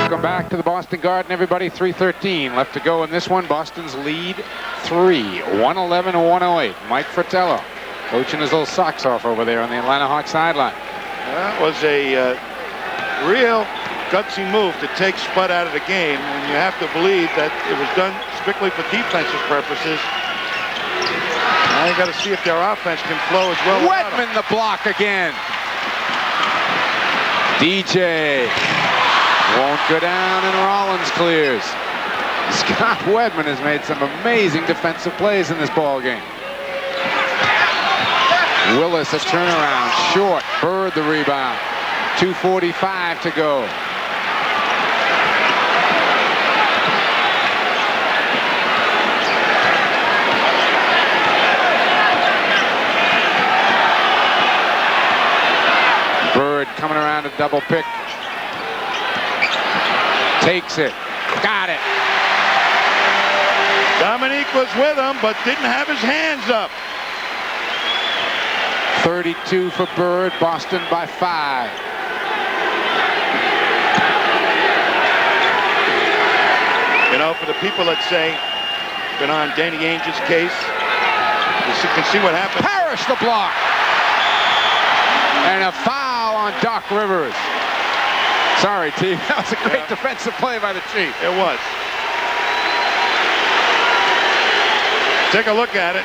Welcome back to the Boston Garden, everybody. 3:13 left to go in this one. Boston's lead 3, 111-108. Mike Fratello coaching his little socks off over there on the Atlanta Hawks sideline. That was a real gutsy move to take Spud out of the game, and you have to believe that it was done strictly for defensive purposes. Now you got to see if their offense can flow as well. Wedman the block again. DJ won't go down, and Rollins clears. Scott Wedman has made some amazing defensive plays in this ball game. Willis a turnaround, short. Bird the rebound. 2:45 to go. Bird coming around a double pick. Takes it. Got it. Dominique was with him, but didn't have his hands up. 32 for Bird. Boston by 5. You know, for the people that say, been on Danny Ainge's case, you can see what happened. Parrish the block. And a foul on Doc Rivers. Sorry, T. That was a great defensive play by the Chief. It was. Take a look at it.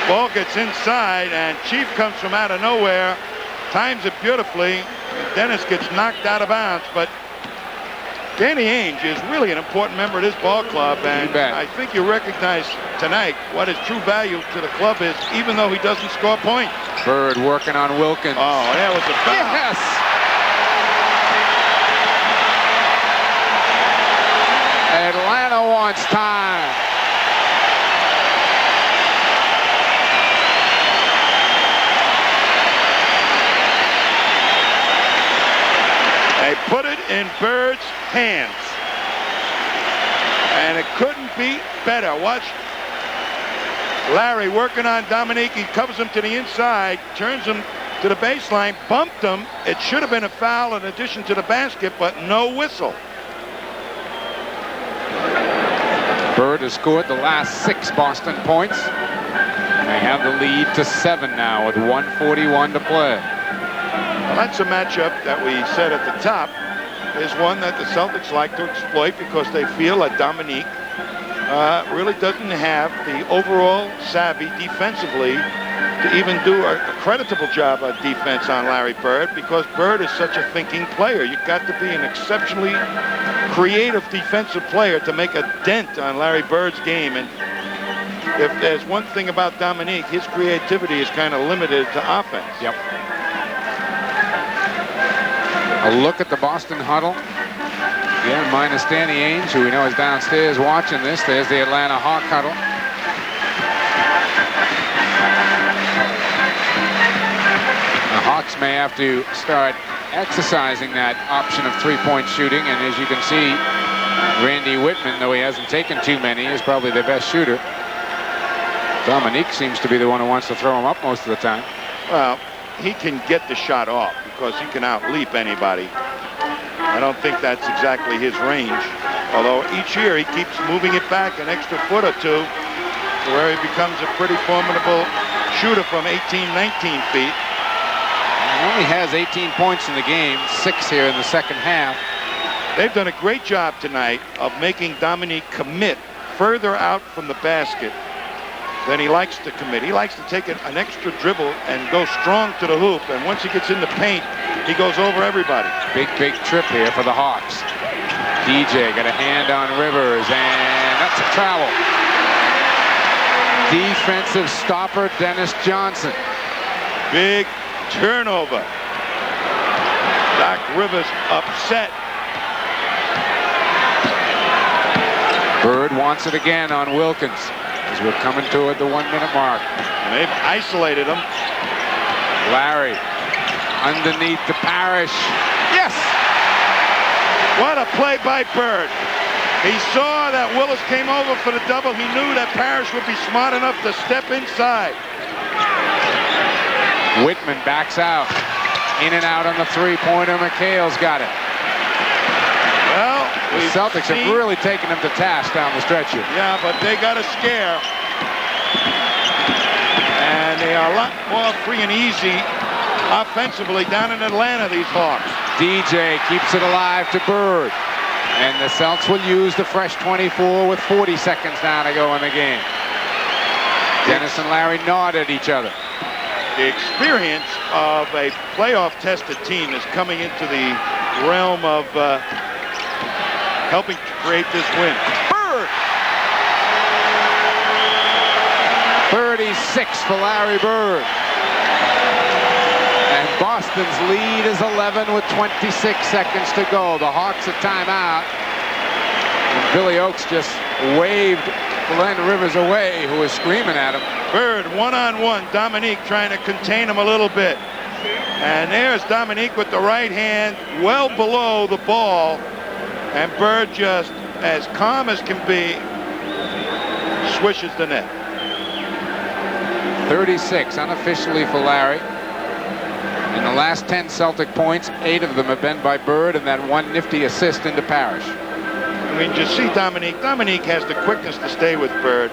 Ball gets inside, and Chief comes from out of nowhere, times it beautifully. Dennis gets knocked out of bounds, but Danny Ainge is really an important member of this ball club, and I think you recognize tonight what his true value to the club is, even though he doesn't score points. Bird working on Wilkins. Oh, that was a foul. Yes! Atlanta wants time. They put it in Bird's hands. And it couldn't be better. Watch Larry working on Dominique. He covers him to the inside, turns him to the baseline, bumped him. It should have been a foul in addition to the basket, but no whistle. Bird has scored the last 6 Boston points. They have the lead to 7 now with 1:41 to play. Well, that's a matchup that we said at the top is one that the Celtics like to exploit because they feel that Dominique really doesn't have the overall savvy defensively to even do a creditable job of defense on Larry Bird, because Bird is such a thinking player. You've got to be an exceptionally creative defensive player to make a dent on Larry Bird's game. And if there's one thing about Dominique, his creativity is kind of limited to offense. Yep. A look at the Boston huddle. Again, minus Danny Ainge, who we know is downstairs watching this. There's the Atlanta Hawk huddle. The Hawks may have to start exercising that option of three-point shooting, and as you can see, Randy Whitman, though he hasn't taken too many, is probably their best shooter. Dominique seems to be the one who wants to throw him up most of the time. Well, he can get the shot off because he can outleap anybody. I don't think that's exactly his range, although each year he keeps moving it back an extra foot or two to where he becomes a pretty formidable shooter from 18, 19 feet. He only has 18 points in the game, 6 here in the second half. They've done a great job tonight of making Dominique commit further out from the basket than he likes to commit. He likes to take an extra dribble and go strong to the hoop, and once he gets in the paint, he goes over everybody. Big trip here for the Hawks. DJ got a hand on Rivers, and that's a travel. Defensive stopper, Dennis Johnson. Big turnover. Doc Rivers upset. Bird wants it again on Wilkins as we're coming toward the 1-minute mark. And they've isolated him. Larry underneath the Parrish. Yes! What a play by Bird. He saw that Willis came over for the double. He knew that Parrish would be smart enough to step inside. Whitman backs out. In and out on the three-pointer. McHale's got it. Well, the Celtics have really taken him to task down the stretch here. Yeah, but they got a scare. And they are a lot more free and easy offensively down in Atlanta, these Hawks. DJ keeps it alive to Bird. And the Celtics will use the fresh 24 with 40 seconds now to go in the game. Dennis and Larry nod at each other. The experience of a playoff-tested team is coming into the realm of helping to create this win. Bird! 36 for Larry Bird. And Boston's lead is 11 with 26 seconds to go. The Hawks a timeout. And Billy Oakes just waved Glenn Rivers away, who was screaming at him. Bird one-on-one. Dominique trying to contain him a little bit. And there's Dominique with the right hand well below the ball. And Bird, just as calm as can be, swishes the net. 36 unofficially for Larry. In the last 10 Celtic points, 8 of them have been by Bird, and that one nifty assist into Parrish. I mean, just see Dominique. Dominique has the quickness to stay with Bird.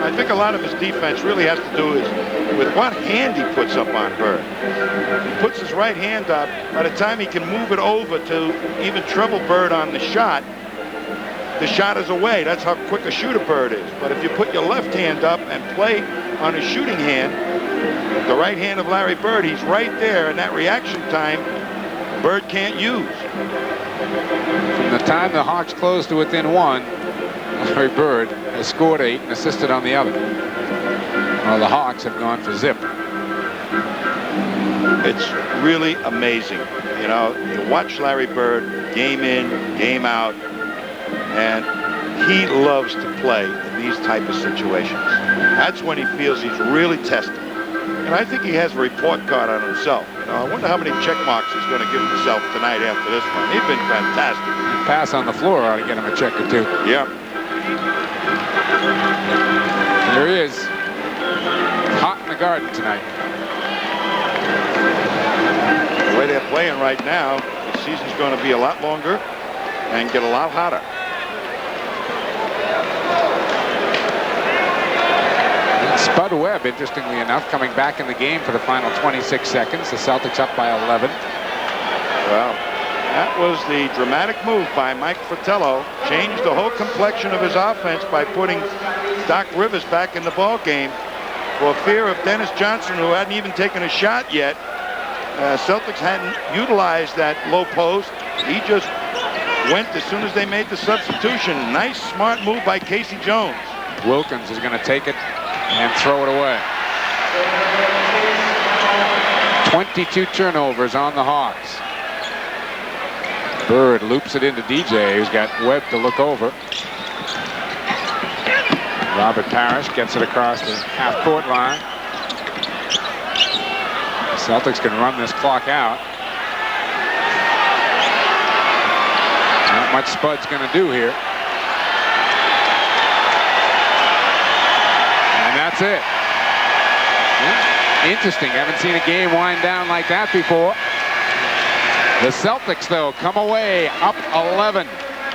I think a lot of his defense really has to do with what hand he puts up on Bird. He puts his right hand up. By the time he can move it over to even trouble Bird on the shot is away. That's how quick a shooter Bird is. But if you put your left hand up and play on his shooting hand, the right hand of Larry Bird, he's right there, and that reaction time Bird can't use. From the time the Hawks closed to within 1, Larry Bird has scored 8 and assisted on the other. Well, the Hawks have gone for zip. It's really amazing. You know, you watch Larry Bird game in, game out, and he loves to play in these type of situations. That's when he feels he's really tested. And I think he has a report card on himself. You know, I wonder how many check marks he's going to give himself tonight after this one. He's been fantastic. The pass on the floor ought to get him a check or two. Yeah. There he is. Hot in the Garden tonight. The way they're playing right now, the season's going to be a lot longer and get a lot hotter. Spud Webb, interestingly enough, coming back in the game for the final 26 seconds. The Celtics up by 11. Well, that was the dramatic move by Mike Fratello. Changed the whole complexion of his offense by putting Doc Rivers back in the ball game for fear of Dennis Johnson, who hadn't even taken a shot yet. Celtics hadn't utilized that low post. He just went as soon as they made the substitution. Nice, smart move by Casey Jones. Wilkins is going to take it and throw it away. 22 turnovers on the Hawks. Bird loops it into DJ, who's got Webb to look over. Robert Parrish gets it across the half-court line. The Celtics can run this clock out. Not much Spud's going to do here. And that's it. Interesting. Haven't seen a game wind down like that before. The Celtics, though, come away up 11.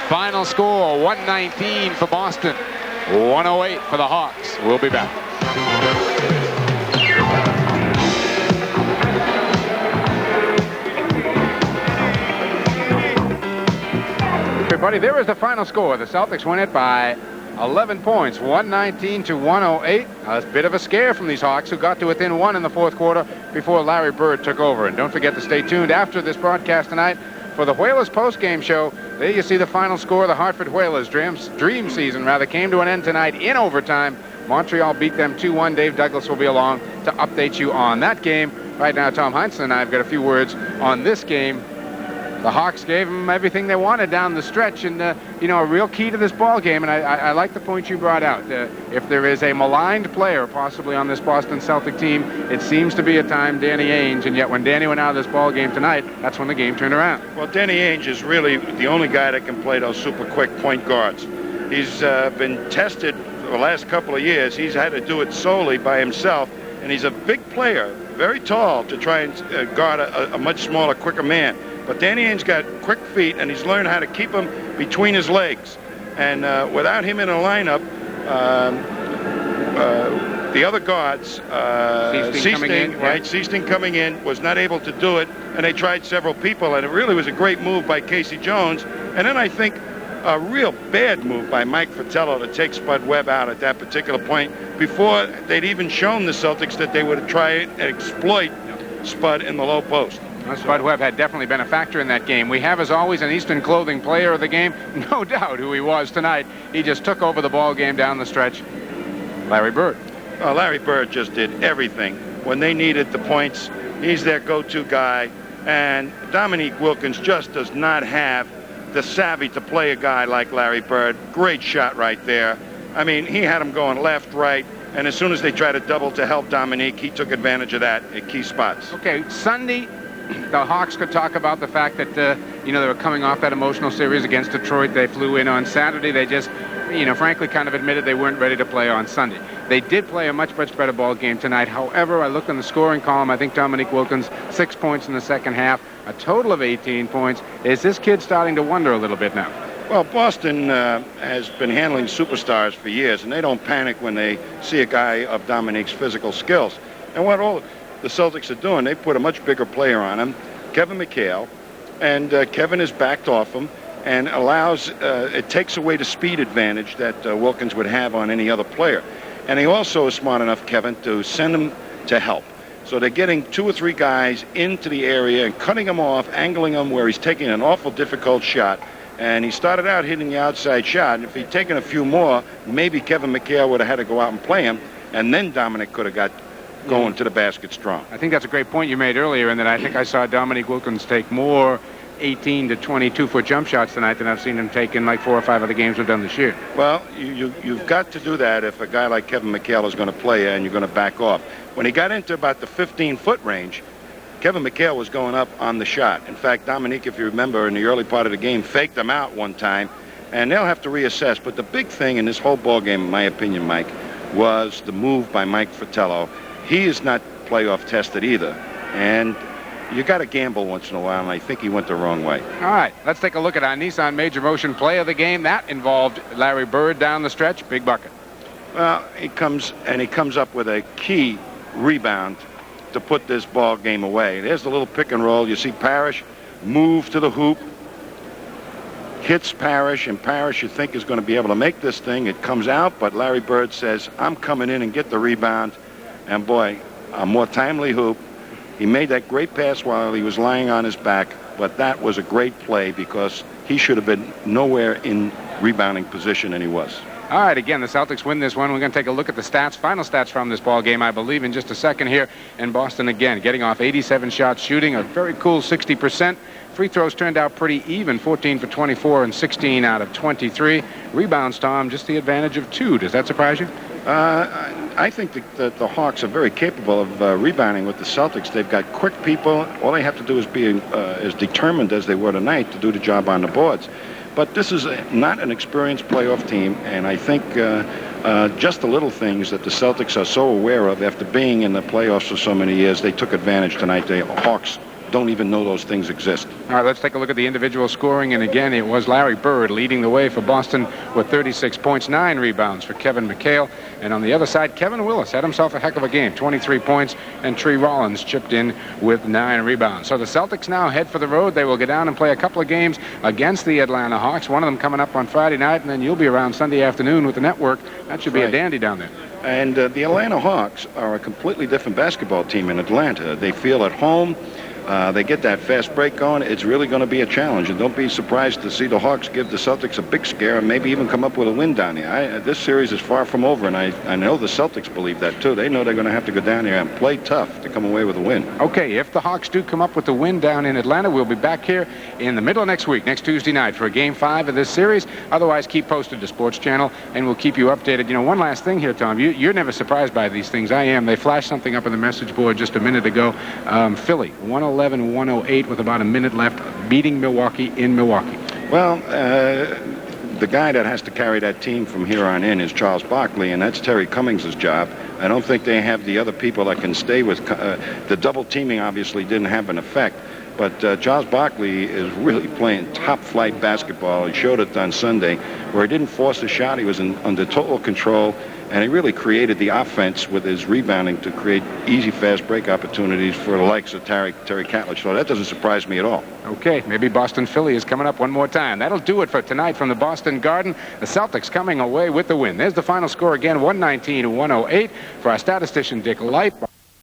Final score, 119 for Boston, 108 for the Hawks. We'll be back. Everybody, there is the final score. The Celtics win it by 11 points, 119 to 108. A bit of a scare from these Hawks, who got to within 1 in the fourth quarter before Larry Bird took over. And don't forget to stay tuned after this broadcast tonight for the Whalers post-game show. There you see the final score. The Hartford Whalers dream season came to an end tonight in overtime. Montreal beat them 2-1. Dave Douglas will be along to update you on that game. Right now, Tom Heinsohn and I have got a few words on this game. The Hawks gave them everything they wanted down the stretch, and you know, a real key to this ball game. And I like the point you brought out. If there is a maligned player possibly on this Boston Celtic team, it seems to be at time Danny Ainge. And yet, when Danny went out of this ball game tonight, that's when the game turned around. Well, Danny Ainge is really the only guy that can play those super quick point guards. He's been tested for the last couple of years. He's had to do it solely by himself, And he's a big player, very tall, to try and guard a much smaller, quicker man. But Danny Ainge's got quick feet, and he's learned how to keep him between his legs. And without him in a lineup, the other guards, Seasting coming in, was not able to do it, and they tried several people, and it really was a great move by Casey Jones. And then I think a real bad move by Mike Fratello to take Spud Webb out at that particular point before they'd even shown the Celtics that they would try and exploit Spud in the low post. Well, Spud Webb had definitely been a factor in that game. We have, as always, an Eastern Clothing player of the game. No doubt who he was tonight. He just took over the ball game down the stretch. Larry Bird. Larry Bird just did everything. When they needed the points, he's their go-to guy. And Dominique Wilkins just does not have the savvy to play a guy like Larry Bird. Great shot right there. I mean, he had him going left, right, and as soon as they tried to double to help Dominique, he took advantage of that at key spots. Okay, Sunday, the Hawks could talk about the fact that, they were coming off that emotional series against Detroit. They flew in on Saturday. They just, frankly kind of admitted they weren't ready to play on Sunday. They did play a much better ball game tonight. However, I looked in the scoring column. I think Dominique Wilkins, 6 points in the second half, a total of 18 points. Is this kid starting to wonder a little bit now? Well, Boston has been handling superstars for years, and they don't panic when they see a guy of Dominique's physical skills. And what all the Celtics are doing, they put a much bigger player on him, Kevin McHale, and Kevin is backed off him and allows, it takes away the speed advantage that Wilkins would have on any other player. And he also is smart enough, Kevin, to send him to help. So they're getting 2 or 3 guys into the area and cutting him off, angling him where he's taking an awful difficult shot. And he started out hitting the outside shot. And if he'd taken a few more, maybe Kevin McHale would have had to go out and play him. And then Dominic could have got going to the basket strong. I think that's a great point you made earlier, in that I think I saw Dominique Wilkins take more 18 to 22-foot jump shots tonight than I've seen him take in like 4 or 5 of the games we've done this year. Well, you've got to do that if a guy like Kevin McHale is going to play and you're going to back off. When he got into about the 15-foot range, Kevin McHale was going up on the shot. In fact, Dominique, if you remember, in the early part of the game, faked him out one time, and they'll have to reassess. But the big thing in this whole ball game, in my opinion, Mike, was the move by Mike Fratello. He is not playoff tested either, and you got to gamble once in a while, and I think he went the wrong way. All right, let's take a look at our Nissan Major Motion play of the game. That involved Larry Bird down the stretch, big bucket. Well, he comes up with a key rebound to put this ball game away. There's the little pick and roll. You see Parrish move to the hoop, hits Parrish, and Parrish you think is going to be able to make this thing. It comes out, but Larry Bird says, I'm coming in and get the rebound. And boy, a more timely hoop. He made that great pass while he was lying on his back, but that was a great play because he should have been nowhere in rebounding position, and he was. All right, again, the Celtics win this one. We're going to take a look at the stats, final stats from this ball game, I believe, in just a second here. And Boston, again, getting off 87 shots, shooting a very cool 60%. Free throws turned out pretty even, 14 for 24 and 16 out of 23. Rebounds, Tom, just the advantage of 2. Does that surprise you? I think that the Hawks are very capable of rebounding with the Celtics. They've got quick people. All they have to do is be as determined as they were tonight to do the job on the boards. But this is not an experienced playoff team, and I think just the little things that the Celtics are so aware of after being in the playoffs for so many years, they took advantage tonight. The Hawks don't even know those things exist. All right, let's take a look at the individual scoring. And again, it was Larry Bird leading the way for Boston with 36 points, 9 rebounds for Kevin McHale. And on the other side, Kevin Willis had himself a heck of a game, 23 points, and Tree Rollins chipped in with 9 rebounds. So the Celtics now head for the road. They will go down and play a couple of games against the Atlanta Hawks, one of them coming up on Friday night, and then you'll be around Sunday afternoon with the network. That should be a dandy down there. And the Atlanta Hawks are a completely different basketball team in Atlanta. They feel at home. They get that fast break going. It's really going to be a challenge, and don't be surprised to see the Hawks give the Celtics a big scare and maybe even come up with a win down here. This series is far from over, and I know the Celtics believe that too. They know they're going to have to go down here and play tough to come away with a win. Okay, if the Hawks do come up with the win down in Atlanta, we'll be back here in the middle of next week, next Tuesday night, for Game 5 of this series. Otherwise, keep posted to Sports Channel, and we'll keep you updated. You know, one last thing here, Tom. You're never surprised by these things. I am. They flashed something up on the message board just a minute ago. Philly, 111-108 with about a minute left, beating Milwaukee in Milwaukee. Well, the guy that has to carry that team from here on in is Charles Barkley, and that's Terry Cummings' job. I don't think they have the other people that can stay with. The double teaming obviously didn't have an effect, but Charles Barkley is really playing top-flight basketball. He showed it on Sunday, where he didn't force a shot. He was under total control, and he really created the offense with his rebounding to create easy, fast break opportunities for the likes of Terry Catledge. So that doesn't surprise me at all. Okay, maybe Boston-Philly is coming up one more time. That'll do it for tonight from the Boston Garden. The Celtics coming away with the win. There's the final score again, 119-108 for our statistician Dick Light.